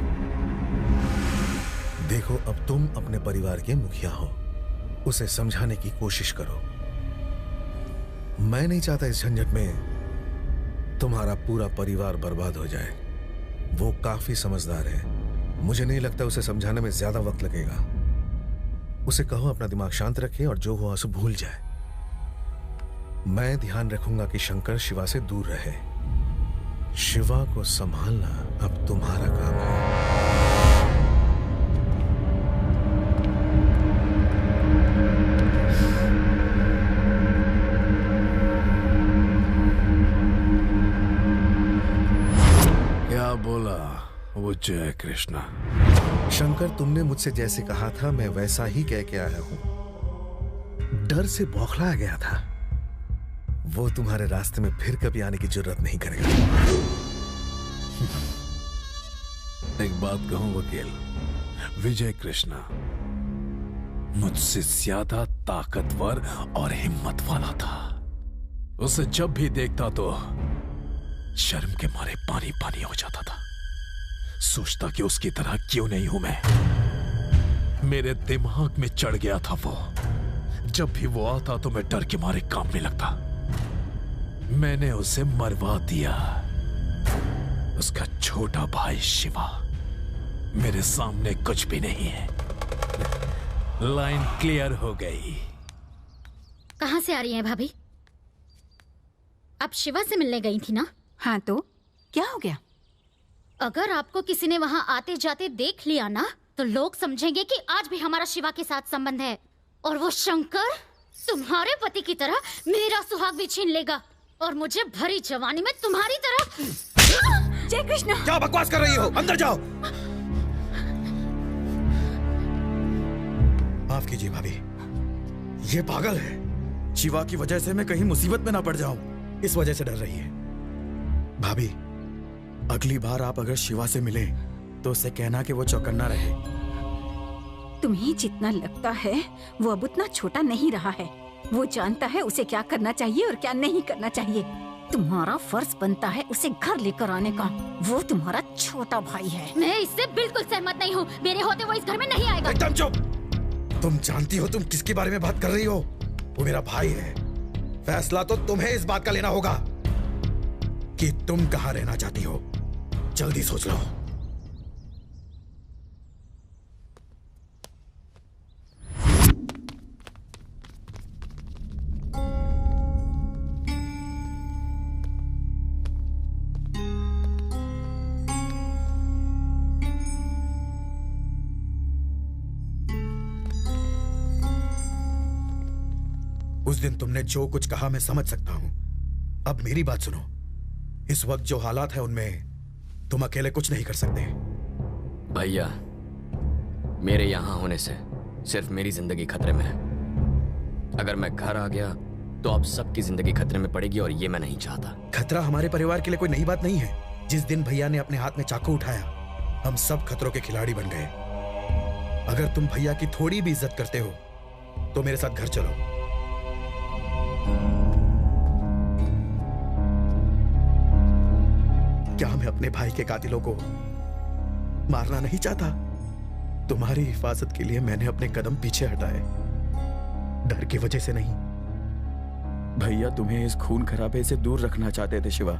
देखो, अब तुम अपने परिवार के मुखिया हो, उसे समझाने की कोशिश करो। मैं नहीं चाहता इस झंझट में तुम्हारा पूरा परिवार बर्बाद हो जाए। वो काफी समझदार है, मुझे नहीं लगता उसे समझाने में ज्यादा वक्त लगेगा। उसे कहो अपना दिमाग शांत रखे और जो हुआ उसे भूल जाए। मैं ध्यान रखूंगा कि शंकर शिवा से दूर रहे। शिवा को संभालना अब तुम्हारा काम है। क्या बोला वो जय कृष्णा? शंकर, तुमने मुझसे जैसे कहा था मैं वैसा ही कह के आया हूं। डर से बौखला गया था। वो तुम्हारे रास्ते में फिर कभी आने की जरूरत नहीं करेगा। एक बात कहूं वकील, विजय कृष्णा मुझसे ज्यादा ताकतवर और हिम्मत वाला था। उसे जब भी देखता तो शर्म के मारे पानी पानी हो जाता था। सोचता कि उसकी तरह क्यों नहीं हूं मैं। मेरे दिमाग में चढ़ गया था वो। जब भी वो आता तो मैं डर के मारे कांपने लगता। मैंने उसे मरवा दिया। उसका छोटा भाई शिवा मेरे सामने कुछ भी नहीं है। लाइन क्लियर हो गई। कहां से आ रही हैं भाभी? आप शिवा से मिलने गई थी ना? हाँ, तो क्या हो गया? अगर आपको किसी ने वहां आते जाते देख लिया ना तो लोग समझेंगे कि आज भी हमारा शिवा के साथ संबंध है। और वो शंकर तुम्हारे पति की तरह मेरा सुहाग भी छीन लेगा और मुझे भरी जवानी में तुम्हारी तरह। जय कृष्णा, क्या बकवास कर रही हो? अंदर जाओ। माफ कीजिए भाभी, ये पागल है। शिवा की वजह से मैं कहीं मुसीबत में ना पड़ जाऊं, इस वजह से डर रही है। भाभी, अगली बार आप अगर शिवा से मिले तो उससे कहना कि वो चौकन्ना रहे। तुम्हें जितना लगता है वो अब उतना छोटा नहीं रहा है। वो जानता है उसे क्या करना चाहिए और क्या नहीं करना चाहिए। तुम्हारा फर्ज बनता है उसे घर लेकर आने का। वो तुम्हारा छोटा भाई है। मैं इससे बिल्कुल सहमत नहीं हूँ। मेरे होते वो इस घर में नहीं आएगा। एकदम चुप। तुम जानती हो तुम किसके बारे में बात कर रही हो? वो मेरा भाई है। फैसला तो तुम्हें इस बात का लेना होगा कि तुम कहाँ रहना चाहती हो। जल्दी सोच लो। उस दिन तुमने जो कुछ कहा मैं समझ सकता हूं। अब मेरी बात सुनो। इस वक्त जो हालात है उनमें तुम अकेले कुछ नहीं कर सकते। भैया, मेरे यहां होने से सिर्फ मेरी जिंदगी खतरे में है। अगर मैं घर आ गया तो अब सबकी जिंदगी खतरे में पड़ेगी और ये मैं नहीं चाहता। खतरा हमारे परिवार के लिए कोई नई बात नहीं है। जिस दिन भैया ने अपने हाथ में चाकू उठाया हम सब खतरों के खिलाड़ी बन गए। अगर तुम भैया की थोड़ी भी इज्जत करते हो तो मेरे साथ घर चलो। क्या मैं अपने भाई के कातिलों को मारना नहीं चाहता? तुम्हारी हिफाजत के लिए मैंने अपने कदम पीछे हटाए, डर की वजह से नहीं। भैया तुम्हें इस खून खराबे से दूर रखना चाहते थे शिवा,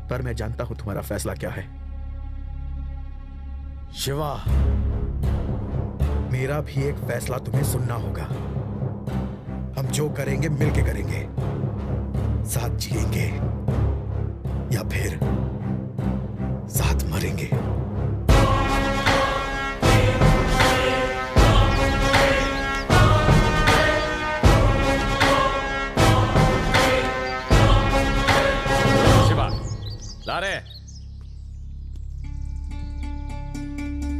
पर मैं जानता हूं तुम्हारा फैसला क्या है। शिवा, मेरा भी एक फैसला तुम्हें सुनना होगा। हम जो करेंगे मिलके करेंगे, साथ जिएंगे या फिर साथ मरेंगे। शिवा, ला रहे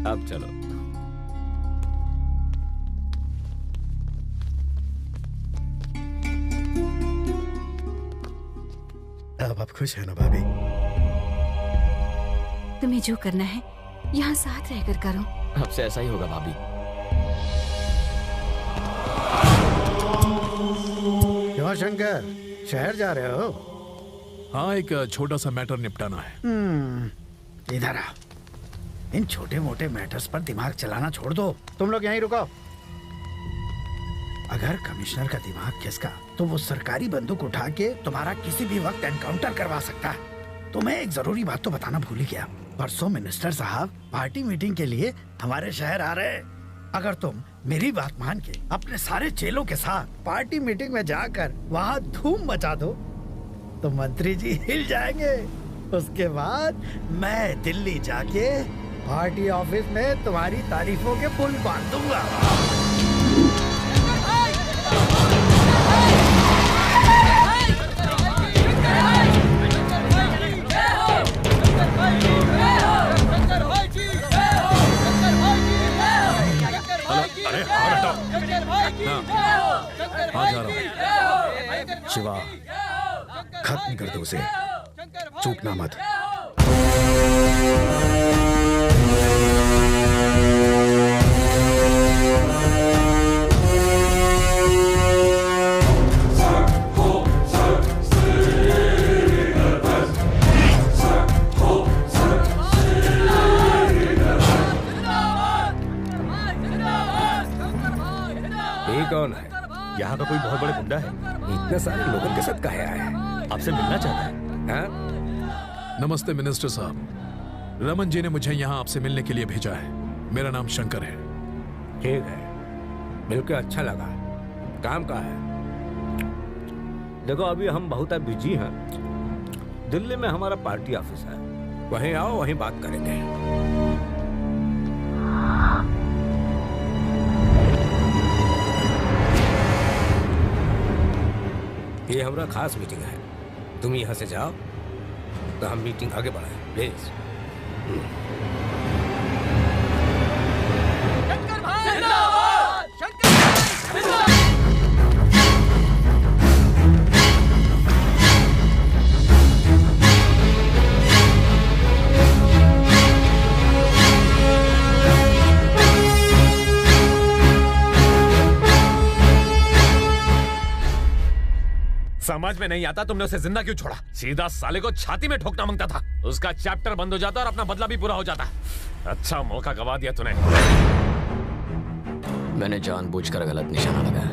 अब चलो। अब आप खुश है ना भाभी? तुम्हें जो करना है यहाँ साथ रहकर करो। अब से ऐसा ही होगा भाभी। क्यों शंकर, शहर जा रहे हो? हाँ, एक छोटा सा मैटर निपटाना है। इधर आओ। इन छोटे मोटे मैटर्स पर दिमाग चलाना छोड़ दो। तुम लोग यहीं रुको। अगर कमिश्नर का दिमाग खिसका तो वो सरकारी बंदूक उठा के तुम्हारा किसी भी वक्त एनकाउंटर करवा सकता है। तुम्हें एक जरूरी बात तो बताना भूल ही गया। परसों मिनिस्टर साहब पार्टी मीटिंग के लिए हमारे शहर आ रहे हैं। अगर तुम मेरी बात मान के अपने सारे चेलों के साथ पार्टी मीटिंग में जाकर वहाँ धूम मचा दो तो मंत्री जी हिल जाएंगे। उसके बाद मैं दिल्ली जाके पार्टी ऑफिस में तुम्हारी तारीफों के पुल बांध दूंगा। अरे हाँ बेटा, हाँ जा रहा हूँ। शिवा, खत्म कर दो उसे, चूकना मत। कौन है? यहाँ का कोई बहुत बड़े गुंडा है। इतने सारे लोगों के साथ काहे आया है? आपसे मिलना चाहता है? हाँ? नमस्ते मिनिस्टर साहब, रमन जी ने मुझे यहाँ आपसे मिलने के लिए भेजा है। मेरा नाम शंकर है। ठीक है, मिलकर अच्छा लगा। काम का है? देखो अभी हम बहुत बिजी हैं। दिल्ली में हमारा पार्टी ऑफिस है, वहीं आओ, वहीं बात करेंगे। ये हमारा खास मीटिंग है, तुम यहाँ से जाओ तो हम मीटिंग आगे बढ़ाएं, प्लीज। शंकर भाई जिंदाबाद! शंकर जिंदाबाद! समझ में नहीं आता तुमने उसे जिंदा क्यों छोड़ा? सीधा साले को छाती में ठोकना मांगता था, उसका चैप्टर बंद हो जाता और अपना बदला भी पूरा हो जाता। अच्छा मौका गवा दिया तूने। मैंने जानबूझकर गलत निशाना लगाया।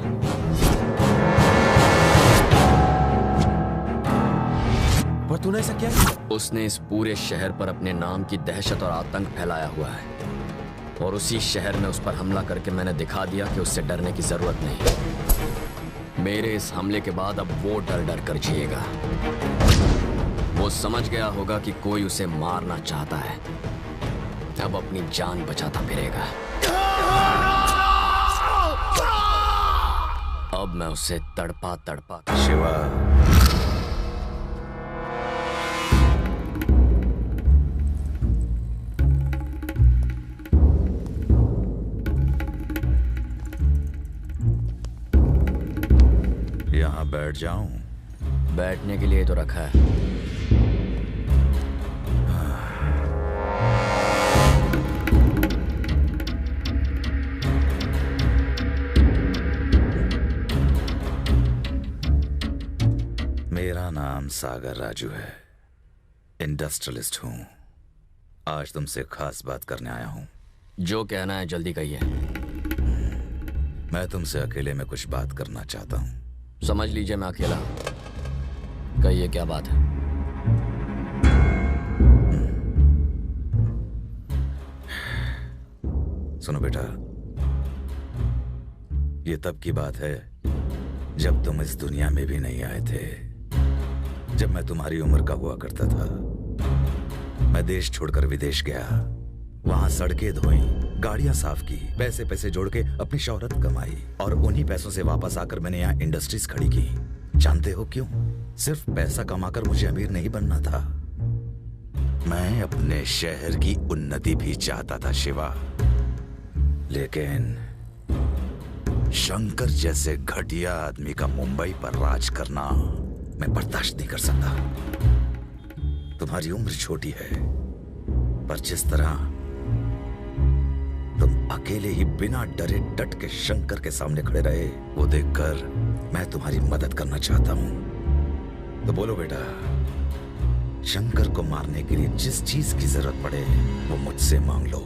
पर तूने ऐसा क्या किया? उसने इस पूरे शहर पर अपने नाम की दहशत और आतंक फैलाया हुआ है, और उसी शहर में उस पर हमला करके मैंने दिखा दिया कि उससे डरने की जरूरत नहीं। मेरे इस हमले के बाद अब वो डर डर कर जिएगा। वो समझ गया होगा कि कोई उसे मारना चाहता है, अब अपनी जान बचाता फिरेगा। अब मैं उसे तड़पा तड़पा। शिवा, यहाँ बैठ जाऊं? बैठने के लिए तो रखा है। मेरा नाम सागर राजू है, इंडस्ट्रियलिस्ट हूं। आज तुमसे खास बात करने आया हूं। जो कहना है जल्दी कहिए। मैं तुमसे अकेले में कुछ बात करना चाहता हूं। समझ लीजिए मैं अकेला। कहिए क्या बात है? सुनो बेटा, ये तब की बात है जब तुम इस दुनिया में भी नहीं आए थे, जब मैं तुम्हारी उम्र का हुआ करता था। मैं देश छोड़कर विदेश गया, वहां सड़कें धोई, गाड़ियां साफ की, पैसे पैसे जोड़ के अपनी शोहरत कमाई, और उन्हीं पैसों से वापस आकर मैंने यहाँ इंडस्ट्रीज खड़ी की। जानते हो क्यों? सिर्फ पैसा कमाकर मुझे अमीर नहीं बनना था, मैं अपने शहर की उन्नति भी चाहता था शिवा, लेकिन शंकर जैसे घटिया आदमी का मुंबई पर राज करना मैं बर्दाश्त नहीं कर सकता। तुम्हारी उम्र छोटी है, पर जिस तरह तुम अकेले ही बिना डरे डट के शंकर के सामने खड़े रहे, वो देखकर मैं तुम्हारी मदद करना चाहता हूं। तो बोलो बेटा, शंकर को मारने के लिए जिस चीज की जरूरत पड़े वो मुझसे मांग लो।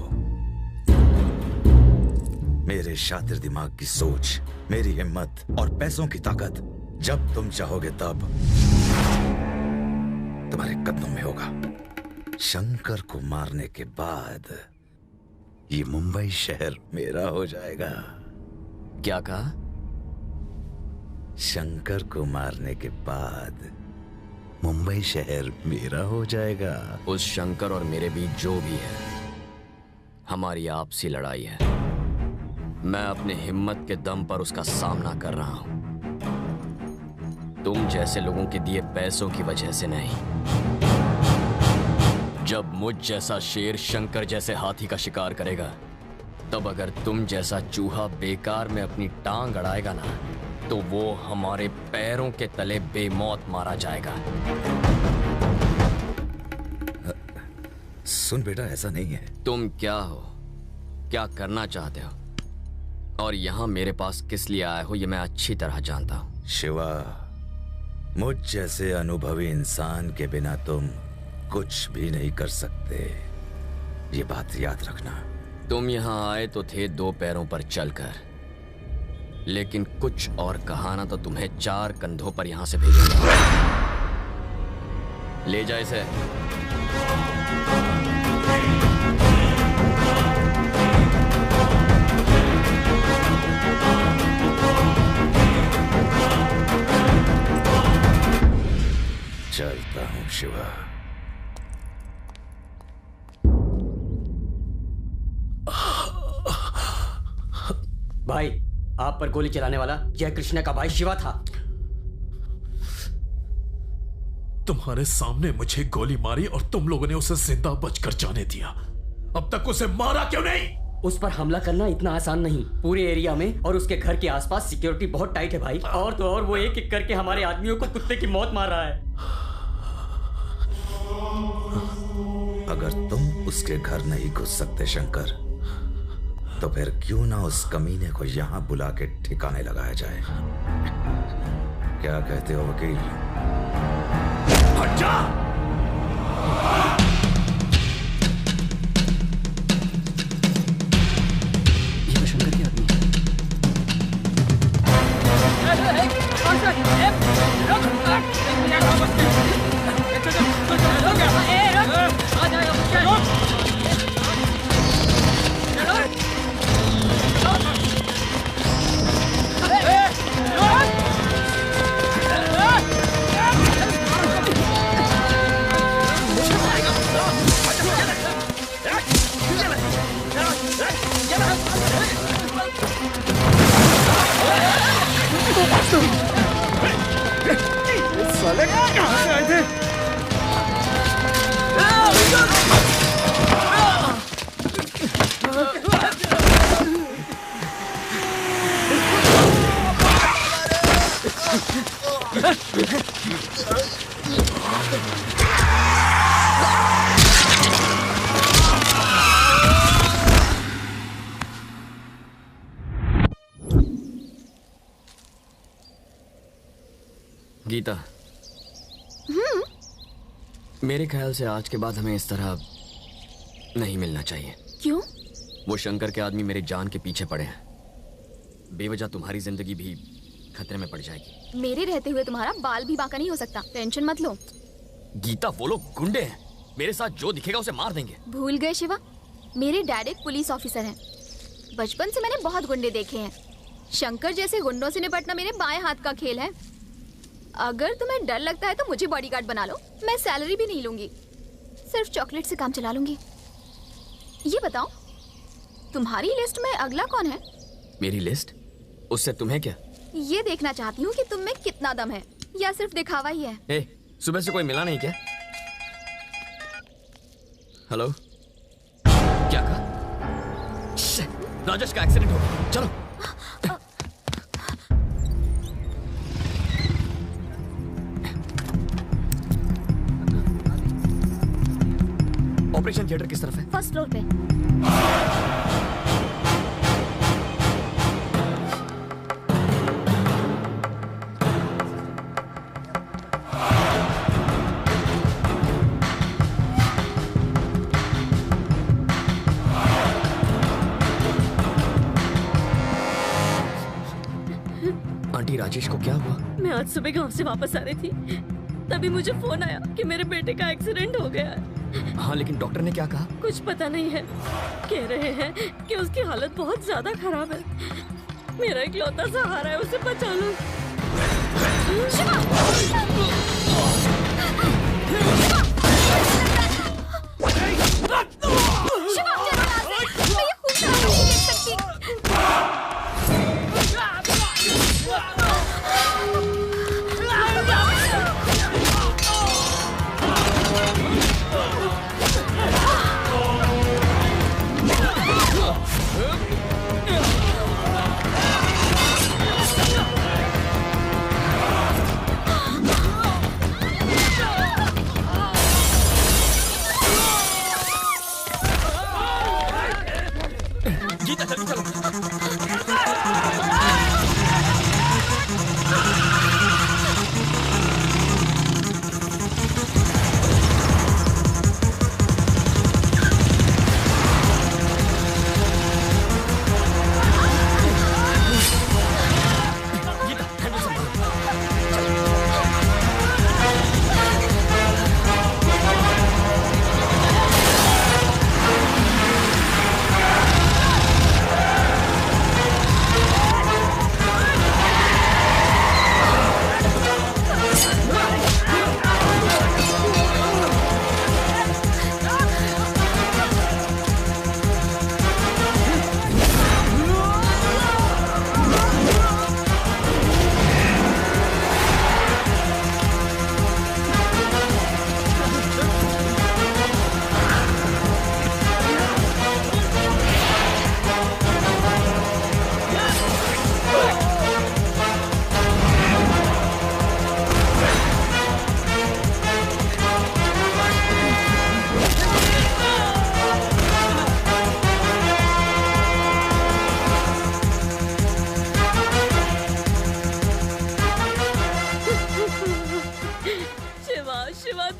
मेरे शातिर दिमाग की सोच, मेरी हिम्मत और पैसों की ताकत जब तुम चाहोगे तब तुम्हारे कदमों में होगा। शंकर को मारने के बाद ये मुंबई शहर मेरा हो जाएगा। क्या कहा? शंकर को मारने के बाद मुंबई शहर मेरा हो जाएगा। उस शंकर और मेरे बीच जो भी है, हमारी आपसी लड़ाई है। मैं अपने हिम्मत के दम पर उसका सामना कर रहा हूं, तुम जैसे लोगों के दिए पैसों की वजह से नहीं। जब मुझ जैसा शेर शंकर जैसे हाथी का शिकार करेगा, तब अगर तुम जैसा चूहा बेकार में अपनी टांग अड़ाएगा ना, तो वो हमारे पैरों के तले बेमौत मारा जाएगा। सुन बेटा, ऐसा नहीं है। तुम क्या हो, क्या करना चाहते हो, और यहां मेरे पास किस लिए आए हो, ये मैं अच्छी तरह जानता हूं। शिवा, मुझ जैसे अनुभवी इंसान के बिना तुम कुछ भी नहीं कर सकते, ये बात याद रखना। तुम यहां आए तो थे दो पैरों पर चलकर, लेकिन कुछ और कहा ना तो तुम्हें 4 कंधों पर यहां से भेजूंगा। ले जा इसे। चलता हूं शिवा। भाई, आप पर गोली चलाने वाला जय कृष्ण का भाई शिवा था। तुम्हारे सामने मुझे गोली मारी और तुम लोगों ने उसे जिंदा बचकर जाने दिया। अब तक उसे मारा क्यों नहीं? उस पर हमला करना इतना आसान नहीं। पूरे एरिया में और उसके घर के आसपास सिक्योरिटी बहुत टाइट है भाई। और तो और वो एक एक करके हमारे आदमियों को कुत्ते की मौत मार रहा है। अगर तुम उसके घर नहीं घुस सकते शंकर, तो फिर क्यों ना उस कमीने को यहां बुला के ठिकाने लगाया जाए। क्या कहते हो वकील? हट जा! ये शंकर के आदमी साले कहां से आए थे? गीता, मेरे ख्याल से आज के बाद हमें इस तरह नहीं मिलना चाहिए। क्यों? वो शंकर के आदमी मेरे जान के पीछे पड़े हैं। बेवजह तुम्हारी जिंदगी भी खतरे में पड़ जाएगी। मेरे रहते हुए तुम्हारा बाल भी बांका नहीं हो सकता, टेंशन मत लो। गीता, वो लोग गुंडे हैं, मेरे साथ जो दिखेगा उसे मार देंगे। भूल गए शिवा, मेरे डैड एक पुलिस ऑफिसर हैं। बचपन से मैंने बहुत गुंडे देखे हैं। शंकर जैसे गुंडों से निपटना मेरे बाएं हाथ का खेल है। अगर तुम्हें डर लगता है तो मुझे बॉडीगार्ड बना लो, मैं सैलरी भी नहीं लूंगी, सिर्फ चॉकलेट से काम चला लूंगी। ये बताओ, तुम्हारी लिस्ट में अगला कौन है? मेरी लिस्ट? उससे तुम्हें क्या? ये देखना चाहती हूँ कि तुम में कितना दम है, या सिर्फ दिखावा ही है। ए, सुबह से कोई मिला नहीं क्या? हेलो, क्या कहा? राजेश का एक्सीडेंट हो गया, चलो। ऑपरेशन थिएटर किस तरफ है? फर्स्ट फ्लोर पे। आंटी, राजेश को क्या हुआ? मैं आज सुबह गांव से वापस आ रही थी, तभी मुझे फोन आया कि मेरे बेटे का एक्सीडेंट हो गया है। हाँ, लेकिन डॉक्टर ने क्या कहा? कुछ पता नहीं है, कह रहे हैं कि उसकी हालत बहुत ज्यादा खराब है। मेरा इकलौता सहारा है, उसे बचा लो।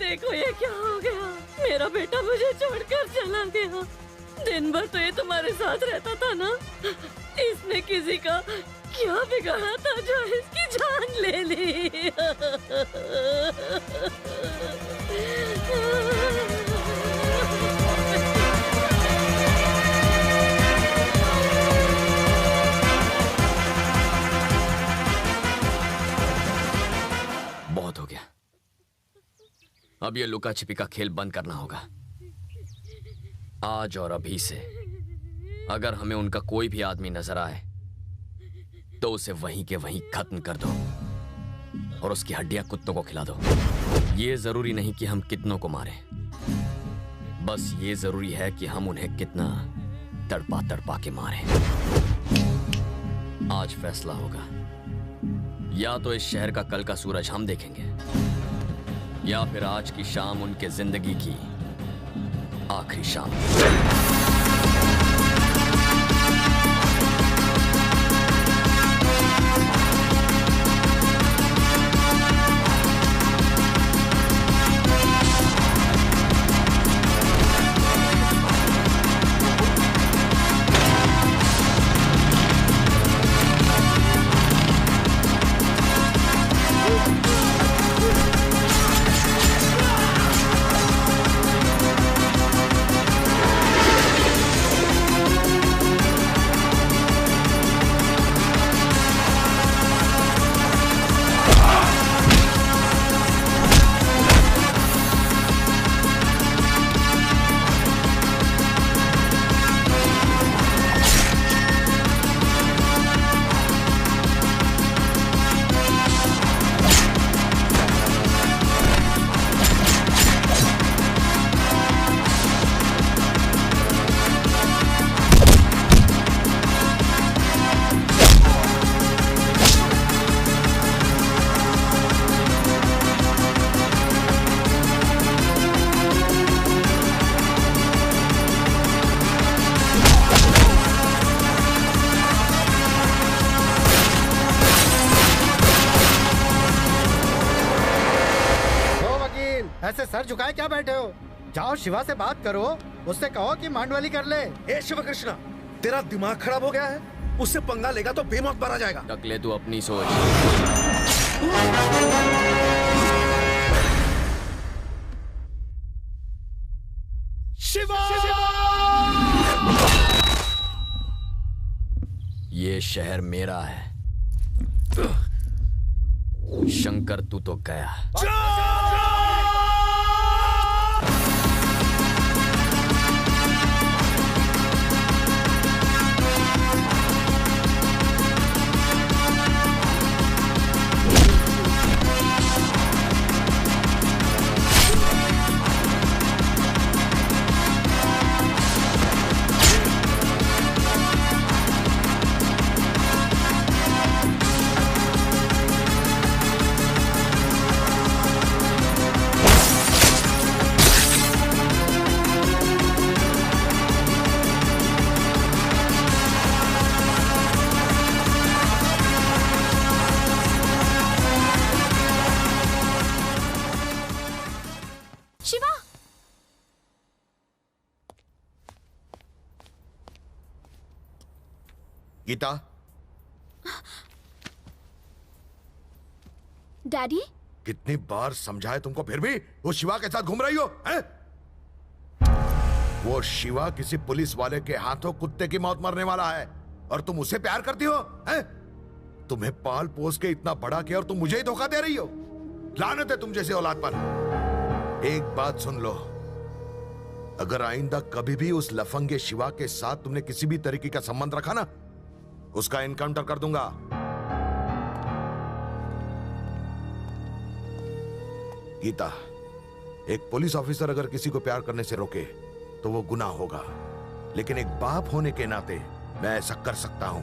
देखो ये क्या हो गया, मेरा बेटा मुझे छोड़कर चला गया। दिन भर तो ये तुम्हारे साथ रहता था ना, इसने किसी का क्या बिगाड़ा था जो इसकी जान ले ली। बहुत हो गया, अब ये लुका छिपी का खेल बंद करना होगा। आज और अभी से अगर हमें उनका कोई भी आदमी नजर आए तो उसे वहीं के वहीं खत्म कर दो और उसकी हड्डियां कुत्तों को खिला दो। ये जरूरी नहीं कि हम कितनों को मारें, बस ये जरूरी है कि हम उन्हें कितना तड़पा तड़पा के मारें। आज फैसला होगा, या तो इस शहर का कल का सूरज हम देखेंगे या फिर आज की शाम उनके जिंदगी की आखिरी शाम। सर झुकाए क्या बैठे हो? जाओ शिवा से बात करो, उससे कहो कि मांडवाली कर ले। ए शिव कृष्णा, तेरा दिमाग खराब हो गया है? उससे पंगा लेगा तो बेमौत मरा जाएगा। टकले तू अपनी सोच। शिवा! ये शहर मेरा है। शंकर तू तो गया। शिवा, गीता, डैडी, कितनी बार समझाए तुमको, फिर भी वो शिवा के साथ घूम रही हो हैं? वो शिवा किसी पुलिस वाले के हाथों कुत्ते की मौत मरने वाला है और तुम उसे प्यार करती हो हैं? तुम्हें पाल पोस के इतना बड़ा किया और तुम मुझे ही धोखा दे रही हो। लानत है तुम जैसे औलाद पर। एक बात सुन लो, अगर आइंदा कभी भी उस लफंगे शिवा के साथ तुमने किसी भी तरीके का संबंध रखा ना, उसका एनकाउंटर कर दूंगा। गीता, एक पुलिस ऑफिसर अगर किसी को प्यार करने से रोके तो वो गुनाह होगा, लेकिन एक बाप होने के नाते मैं ऐसा कर सकता हूं।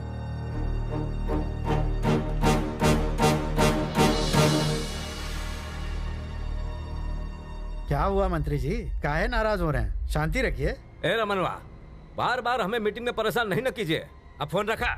क्या हुआ मंत्री जी, काहे नाराज हो रहे हैं? शांति रखिए। ए रमनवा, बार बार हमें मीटिंग में परेशान नहीं न कीजिए। अब फोन रखा।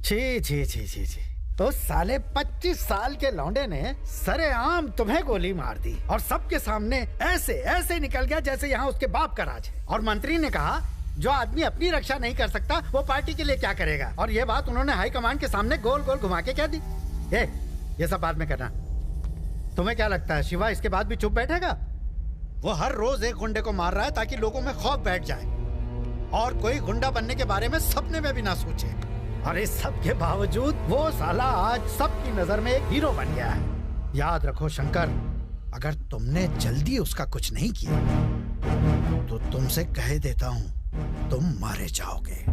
छी छी छी छी छी, तो साले 25 साल के लौंडे ने सरेआम तुम्हें गोली मार दी और सबके सामने ऐसे ऐसे निकल गया जैसे यहाँ उसके बाप का राज है। और मंत्री ने कहा जो आदमी अपनी रक्षा नहीं कर सकता वो पार्टी के लिए क्या करेगा। और ये बात उन्होंने हाईकमान के सामने गोल गोल घुमा के कह दी। ये सब बाद में करना। तुम्हें क्या लगता है शिवा इसके बाद भी चुप बैठेगा? वो हर रोज एक गुंडे को मार रहा है ताकि लोगों में खौफ बैठ जाए और कोई गुंडा बनने के बारे में सपने में भी ना सोचे। और इस सब के बावजूद वो साला आज सबकी नजर में एक हीरो बन गया है। याद रखो शंकर, अगर तुमने जल्दी उसका कुछ नहीं किया तो तुमसे कह देता हूं तुम मारे जाओगे।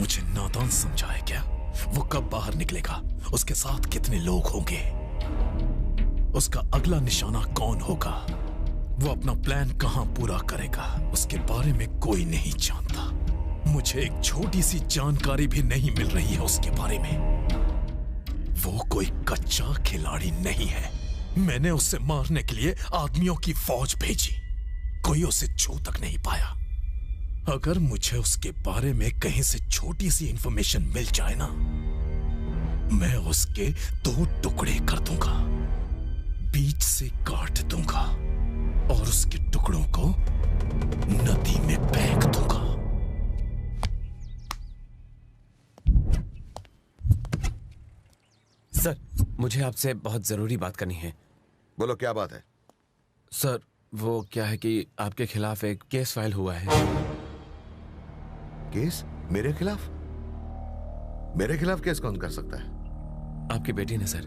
मुझे नादान समझा है क्या? वो कब बाहर निकलेगा, उसके साथ कितने लोग होंगे, उसका अगला निशाना कौन होगा, वो अपना प्लान कहां पूरा करेगा, उसके बारे में कोई नहीं जानता। मुझे एक छोटी सी जानकारी भी नहीं मिल रही है उसके बारे में। वो कोई कच्चा खिलाड़ी नहीं है। मैंने उसे मारने के लिए आदमियों की फौज भेजी, कोई उसे छू तक नहीं पाया। अगर मुझे उसके बारे में कहीं से छोटी सी इंफॉर्मेशन मिल जाए ना, मैं उसके 2 टुकड़े कर दूंगा, बीच से काट दूंगा और उसके टुकड़ों को नदी में फेंक दूंगा। सर, मुझे आपसे बहुत जरूरी बात करनी है। बोलो, क्या बात है? सर, वो क्या है कि आपके खिलाफ एक केस फाइल हुआ है। केस? मेरे खिलाफ? मेरे खिलाफ केस कौन कर सकता है? आपकी बेटी ने सर।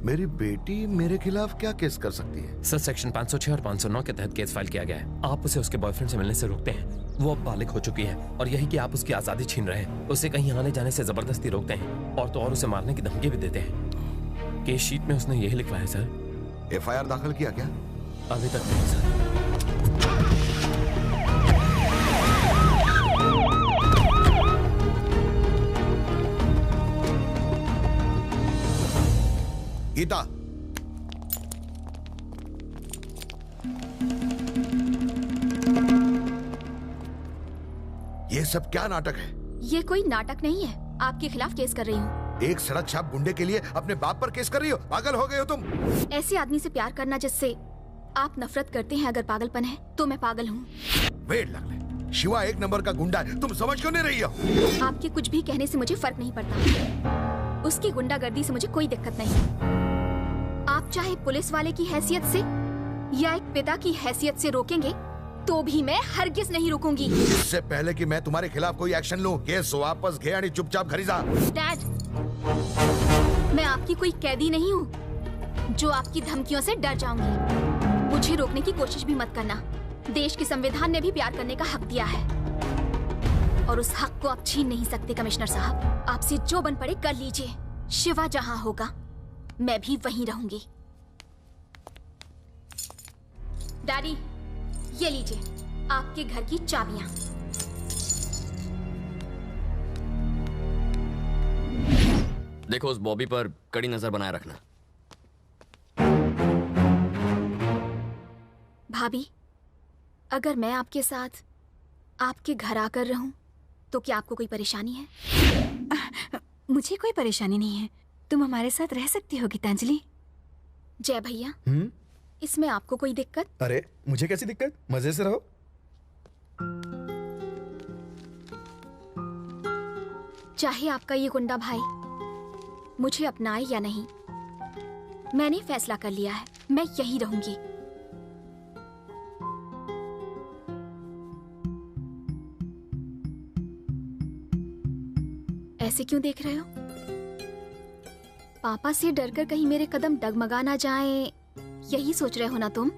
मेरी बेटी मेरे खिलाफ क्या केस कर सकती है? सर, सेक्शन 506 और 509 के तहत केस फाइल किया गया है। आप उसे उसके बॉयफ्रेंड से मिलने से रोकते हैं, वो अब बालिग हो चुकी है, और यही कि आप उसकी आजादी छीन रहे हैं, उसे कहीं आने जाने से जबरदस्ती रोकते हैं, और तो और उसे मारने की धमकी भी देते हैं। केस शीट में उसने यही लिखवाया है सर। FIR दाखिल किया क्या? अभी तक नहीं सर। गीता, ये ये सब क्या नाटक है? ये कोई नाटक नहीं है। आपके खिलाफ केस कर रही हूँ। एक सड़क छाप गुंडे के लिए अपने बाप पर केस कर रही हो? पागल हो गए हो तुम? ऐसे आदमी से प्यार करना जिससे आप नफरत करते हैं अगर पागलपन है तो मैं पागल हूँ। वेट लगले, शिवा एक नंबर का गुंडा है, तुम समझ क्यों नहीं रही हो? आपके कुछ भी कहने से मुझे फर्क नहीं पड़ता। उसकी गुंडागर्दी से मुझे कोई दिक्कत नहीं। आप चाहे पुलिस वाले की हैसियत से या एक पिता की हैसियत से रोकेंगे तो भी मैं हरगिज नहीं रुकूंगी। इससे पहले कि मैं तुम्हारे खिलाफ कोई एक्शन लूं, केस वापस घे आणि चुपचाप घरी जा। डैड, मैं आपकी कोई कैदी नहीं हूँ जो आपकी धमकियों से डर जाऊंगी। मुझे रोकने की कोशिश भी मत करना। देश के संविधान ने भी प्यार करने का हक दिया है और उस हक को आप छीन नहीं सकते। कमिश्नर साहब, आपसे जो बन पड़े कर लीजिए। शिवा जहाँ होगा मैं भी वहीं रहूंगी। डैडी, ये लीजिए आपके घर की चाबियां। देखो उस बॉबी पर कड़ी नजर बनाए रखना। भाभी, अगर मैं आपके साथ आपके घर आकर रहूं तो क्या आपको कोई परेशानी है? मुझे कोई परेशानी नहीं है। तुम हमारे साथ रह सकती हो गीतांजलि। जय भैया, इसमें आपको कोई दिक्कत? अरे मुझे कैसी दिक्कत? मजे से रहो। चाहे आपका ये गुंडा भाई मुझे अपनाए या नहीं, मैंने फैसला कर लिया है, मैं यहीं रहूंगी। ऐसे क्यों देख रहे हो? पापा से डरकर कहीं मेरे कदम डगमगा ना जाएं, यही सोच रहे हो ना तुम?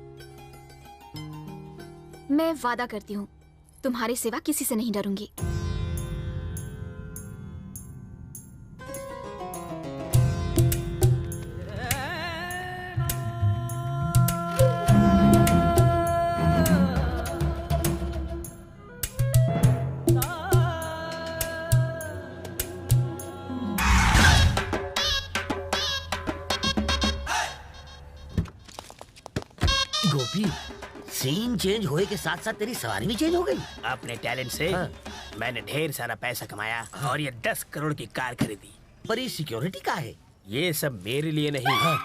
मैं वादा करती हूँ तुम्हारे सिवा किसी से नहीं डरूंगी। सीन चेंज होए के साथ साथ तेरी सवारी भी चेंज हो गई। अपने टैलेंट से मैंने ढेर सारा पैसा कमाया और ये 10 करोड़ की कार खरीदी। पर ये सिक्योरिटी का है? ये सब मेरे लिए नहीं,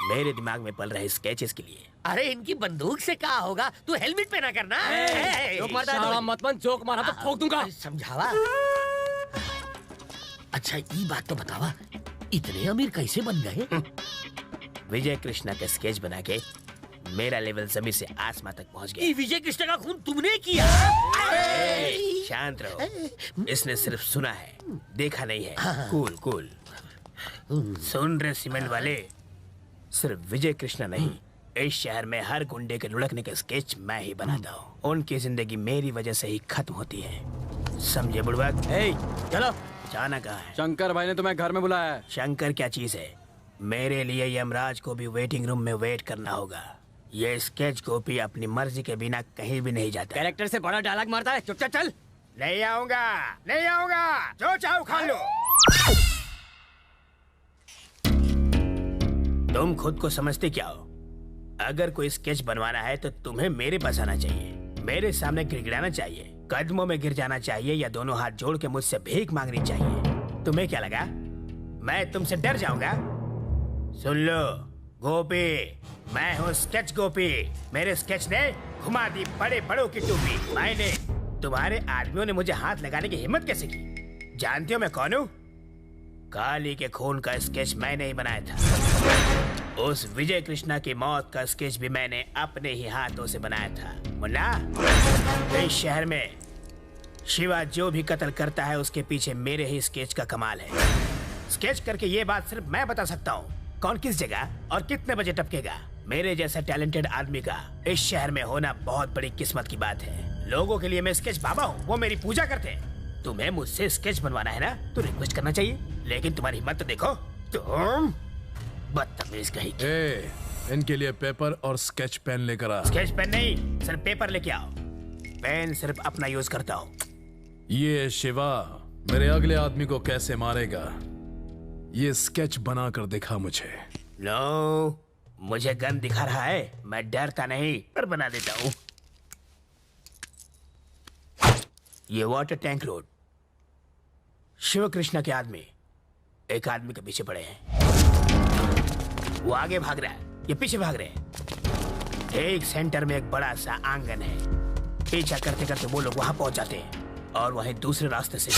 मेरे दिमाग में पल रहे स्केचेस के लिए। अरे इनकी बंदूक से क्या होगा? तू हेलमेट पहना करना। जोक मारता है तो मत बन, जोक मारा तो ठोक दूंगा। समझावा। अच्छा ये बात तो बतावा, इतने अमीर कैसे बन गए? विजय कृष्णा का स्केच बना के मेरा लेवल जमीन से आसमां तक पहुंच गया। विजय कृष्ण का खून तुमने किया? शांत रहो। इसने सिर्फ सुना है, देखा नहीं है। Cool cool. सुन रहे सीमेंट वाले, सिर्फ विजय कृष्णा नहीं, इस शहर में हर गुंडे के लुढ़कने का स्केच मैं ही बनाता हूँ। उनकी जिंदगी मेरी वजह से ही खत्म होती है, समझे बुढ़वा? चलो, जाना कहाँ है? शंकर भाई ने तुम्हें घर में बुलाया है। शंकर क्या चीज है? मेरे लिए यमराज को भी वेटिंग रूम में वेट करना होगा। ये स्केच कॉपी अपनी मर्जी के बिना कहीं भी नहीं जाता। कैरेक्टर से बड़ा डायलॉग मारता है। चुपचाप चल। नहीं आऊंगा, नहीं आऊंगा, जो चाहो खा लो। तुम खुद को समझते क्या हो? अगर कोई स्केच बनवाना है तो तुम्हें मेरे पास आना चाहिए, मेरे सामने गिड़गिड़ाना चाहिए, कदमों में गिर जाना चाहिए या दोनों हाथ जोड़ के मुझसे भीख मांगनी चाहिए। तुम्हें क्या लगा मैं तुमसे डर जाऊंगा? सुन लो गोपी, मैं हूँ स्केच गोपी। मेरे स्केच ने घुमा दी बड़े बड़ों की टोपी। मैंने तुम्हारे आदमियों ने मुझे हाथ लगाने की हिम्मत कैसे की? जानते हो मैं कौन हूँ? काली के खून का स्केच मैंने ही बनाया था। उस विजय कृष्णा की मौत का स्केच भी मैंने अपने ही हाथों से बनाया था। मुन्ना, इस शहर में शिवा जो भी कत्ल करता है उसके पीछे मेरे ही स्केच का कमाल है। स्केच करके ये बात सिर्फ मैं बता सकता हूँ, कौन किस जगह और कितने बजे टपकेगा। मेरे जैसा टैलेंटेड आदमी का इस शहर में होना बहुत बड़ी किस्मत की बात है। लोगों के लिए मैं स्केच बाबा हूँ, वो मेरी पूजा करते हैं। तुम्हें मुझसे स्केच बनवाना है ना, तो रिक्वेस्ट करना चाहिए, लेकिन तुम्हारी हिम्मत तो देखो। तुम बदतमीज कहीं। इनके लिए पेपर और स्केच पेन लेकर आ। स्केच पेन नहीं, सिर्फ पेपर लेके आओ। पेन सिर्फ अपना यूज करता हूँ। ये शिवा मेरे अगले आदमी को कैसे मारेगा, ये स्केच बना कर दिखा मुझे। नो, मुझे गन दिखा रहा है, मैं डरता नहीं, पर बना देता हूँ। ये water tank road. Shiv Krishna के आदमी एक आदमी के पीछे पड़े हैं। वो आगे भाग रहा है, ये पीछे भाग रहे हैं। एक सेंटर में एक बड़ा सा आंगन है। पीछा करते करते वो लोग वहां पहुंच जाते हैं और वहीं दूसरे रास्ते से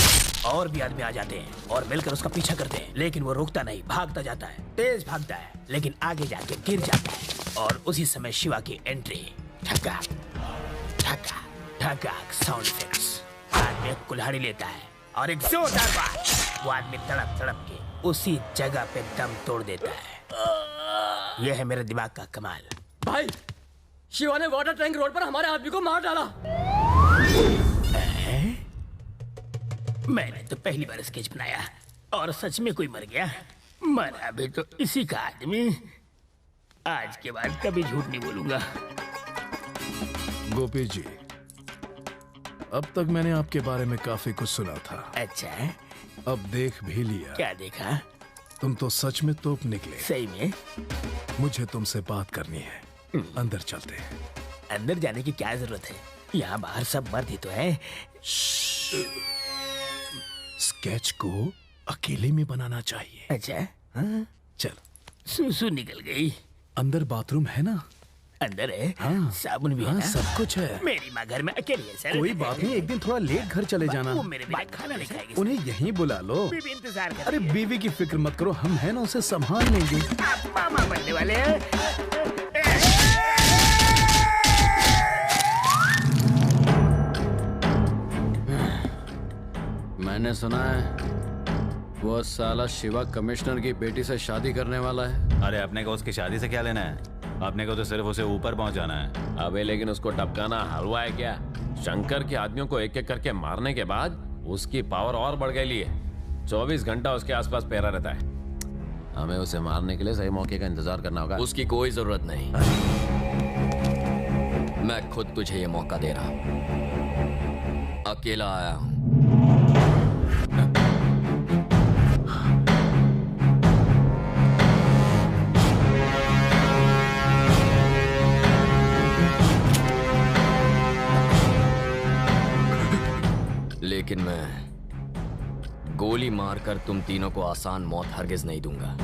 और भी आदमी आ जाते हैं और मिलकर उसका पीछा करते हैं, लेकिन वो रुकता नहीं, भागता जाता है, तेज भागता है, लेकिन आगे जाके गिर जाता है। और उसी समय शिवा की एंट्री। ठका ठका ठका साउंड इफेक्ट्स। आदमी एक कुल्हाड़ी लेता है और एक जोरदार बात। वो आदमी तड़प तड़प के उसी जगह पे दम तोड़ देता है। यह है मेरे दिमाग का कमाल। भाई, शिवा ने वाटर टैंक रोड पर हमारे आदमी को मार डाला। मैंने तो पहली बार स्केच बनाया और सच में कोई मर गया। मरा भी तो इसी का आदमी। आज के बाद कभी झूठ नहीं बोलूंगा। गोपी जी, अब तक मैंने आपके बारे में काफी कुछ सुना था। अच्छा है? अब देख भी लिया। क्या देखा? तुम तो सच में तोप निकले। सही में? मुझे तुमसे बात करनी है। अंदर चलते हैं। अंदर जाने की क्या जरूरत है? यहाँ बाहर सब मर्द ही तो है। स्केच को अकेले में बनाना चाहिए। अच्छा? हाँ? चल। सूसू निकल गई। अंदर बाथरूम है ना? अंदर है? हाँ। साबुन भी है हाँ, ना? सब कुछ है। मेरी माँ घर में अकेली है सर। कोई बात नहीं, एक दिन थोड़ा लेट घर चले जाना। वो मेरे बिना खाना नहीं खाएगी। उन्हें यहीं बुला लो। बीवी इंतजार कर अरे बीवी की फिक्र मत करो, हम हैं ना, उसे संभाल लेंगे। आप मामा बनने वाले हैं। मैंने सुना है वो साला शिवा कमिश्नर की बेटी से शादी करने वाला है। अरे अपने को उसकी शादी से क्या लेना है? अपने को तो सिर्फ उसे ऊपर पहुंचाना है। अबे लेकिन उसको टपकाना हलवा है क्या? शंकर के आदमियों को एक एक करके मारने के बाद उसकी पावर और बढ़ गई है। 24 घंटा उसके आसपास पैरा रहता है। हमें उसे मारने के लिए सही मौके का इंतजार करना होगा। उसकी कोई जरूरत नहीं। मैं खुद तुझे ये मौका दे रहा हूं। अकेला आया हूं। लेकिन मैं गोली मारकर तुम तीनों को आसान मौत हरगिज नहीं दूंगा।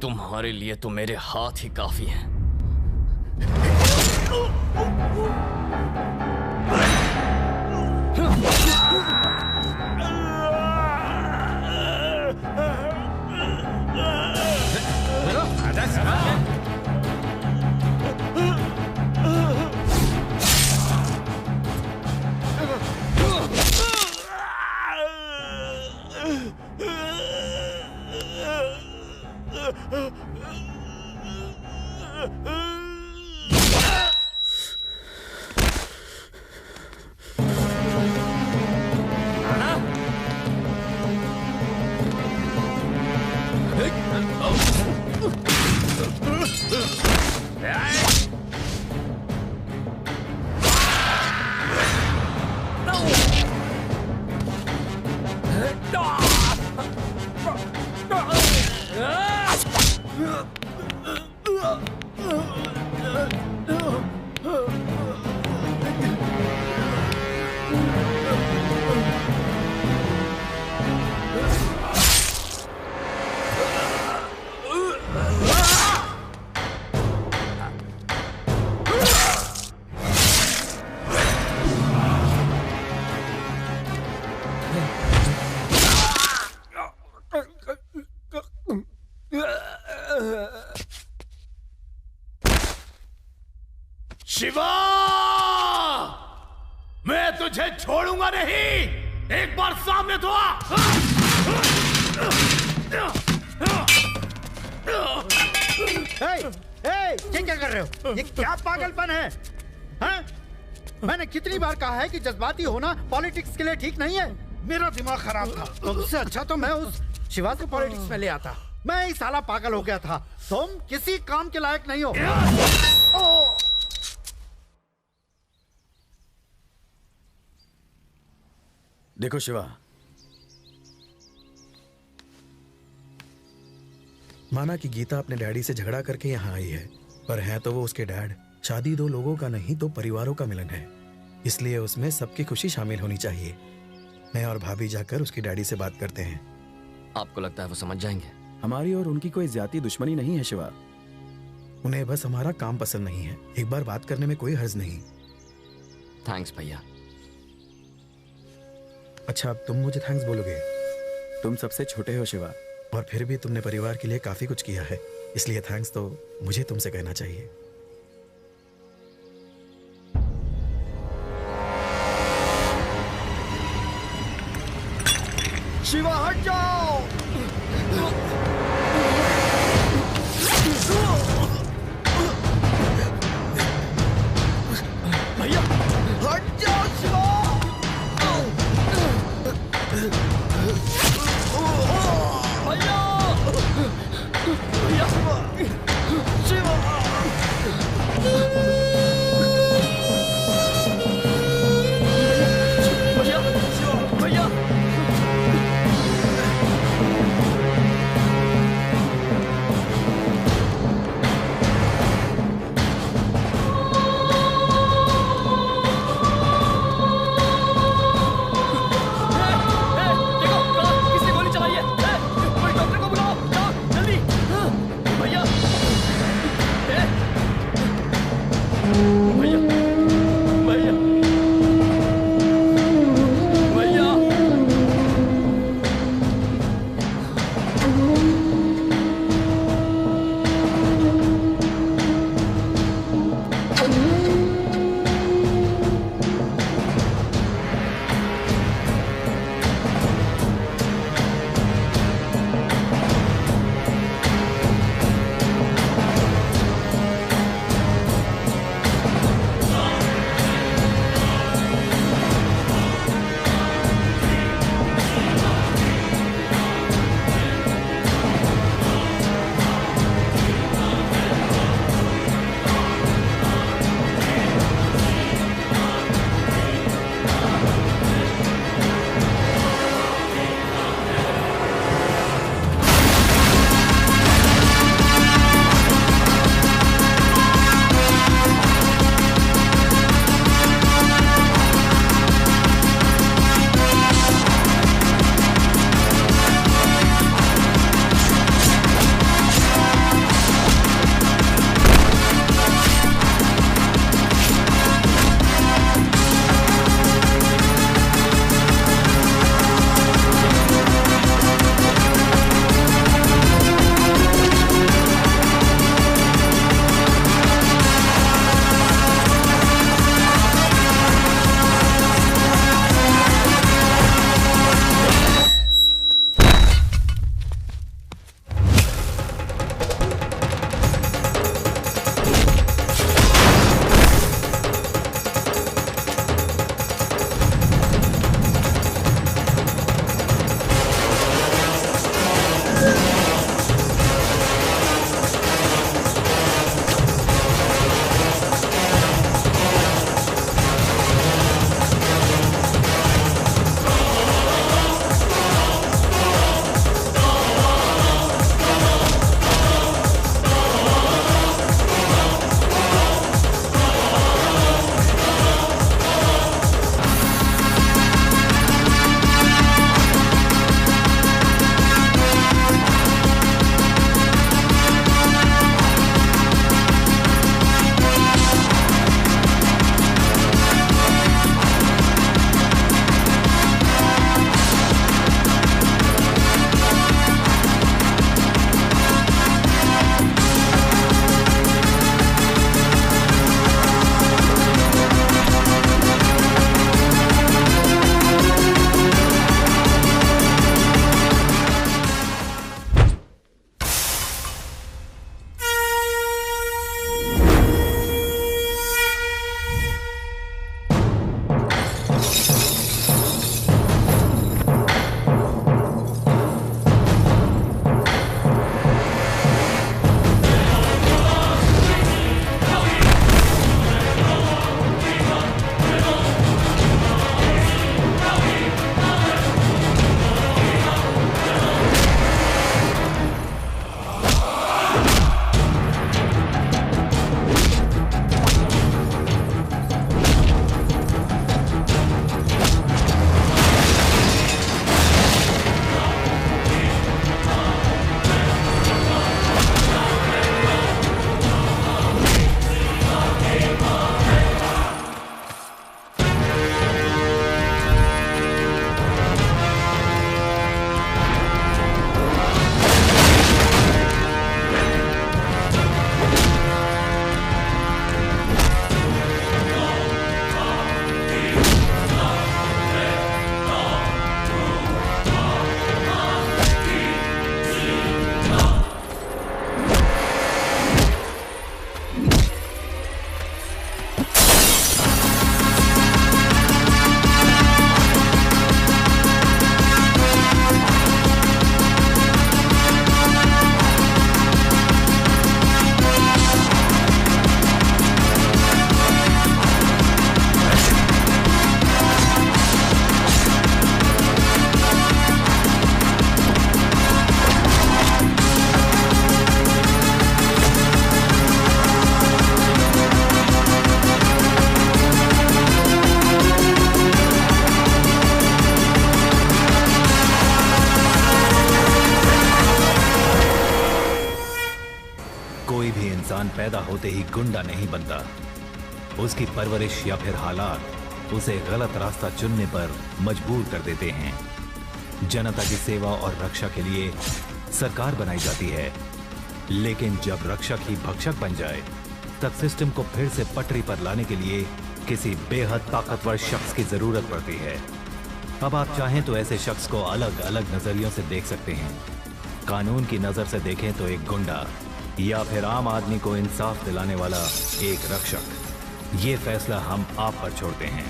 तुम्हारे लिए तो मेरे हाथ ही काफी हैं। शिवा, मैं तुझे छोड़ूंगा नहीं। एक बार सामने तो आ। ये क्या कर रहे हो? ये क्या पागलपन है? हाँ? मैंने कितनी बार कहा है कि जज्बाती होना पॉलिटिक्स के लिए ठीक नहीं है। मेरा दिमाग खराब था। तुमसे अच्छा तो मैं उस शिवा को पॉलिटिक्स में ले आता। मैं ही साला पागल हो गया था। तुम किसी काम के लायक नहीं हो। देखो शिवा, माना कि गीता अपने डैडी से झगड़ा करके यहाँ आई है, पर है तो वो उसके डैड। शादी दो लोगों का नहीं तो परिवारों का मिलन है, इसलिए उसमें सबकी खुशी शामिल होनी चाहिए। मैं और भाभी जाकर उसकी डैडी से बात करते हैं। आपको लगता है वो समझ जाएंगे? हमारी और उनकी कोई ज्यादा दुश्मनी नहीं है शिवा। उन्हें बस हमारा काम पसंद नहीं है। एक बार बात करने में कोई हर्ज नहीं। थैंक्स भैया। अच्छा, अब तुम मुझे थैंक्स बोलोगे? तुम सबसे छोटे हो शिवा, और फिर भी तुमने परिवार के लिए काफी कुछ किया है, इसलिए थैंक्स तो मुझे तुमसे कहना चाहिए। शिवा हट जाओ। भैया हट जाओ शिवा। भैया भैया शिवा भैया भैया पैदा होते ही गुंडा नहीं बनता। उसकी परवरिश या फिर हालात उसे गलत रास्ता चुनने पर मजबूर कर देते हैं। जनता की सेवा और रक्षा के लिए सरकार बनाई जाती है, लेकिन जब रक्षक ही भक्षक बन जाए तब सिस्टम को फिर से पटरी पर लाने के लिए किसी बेहद ताकतवर शख्स की जरूरत पड़ती है। अब आप चाहें तो ऐसे शख्स को अलग अलग नजरियों से देख सकते हैं। कानून की नजर से देखें तो एक गुंडा, या फिर आम आदमी को इंसाफ दिलाने वाला एक रक्षक। ये फैसला हम आप पर छोड़ते हैं।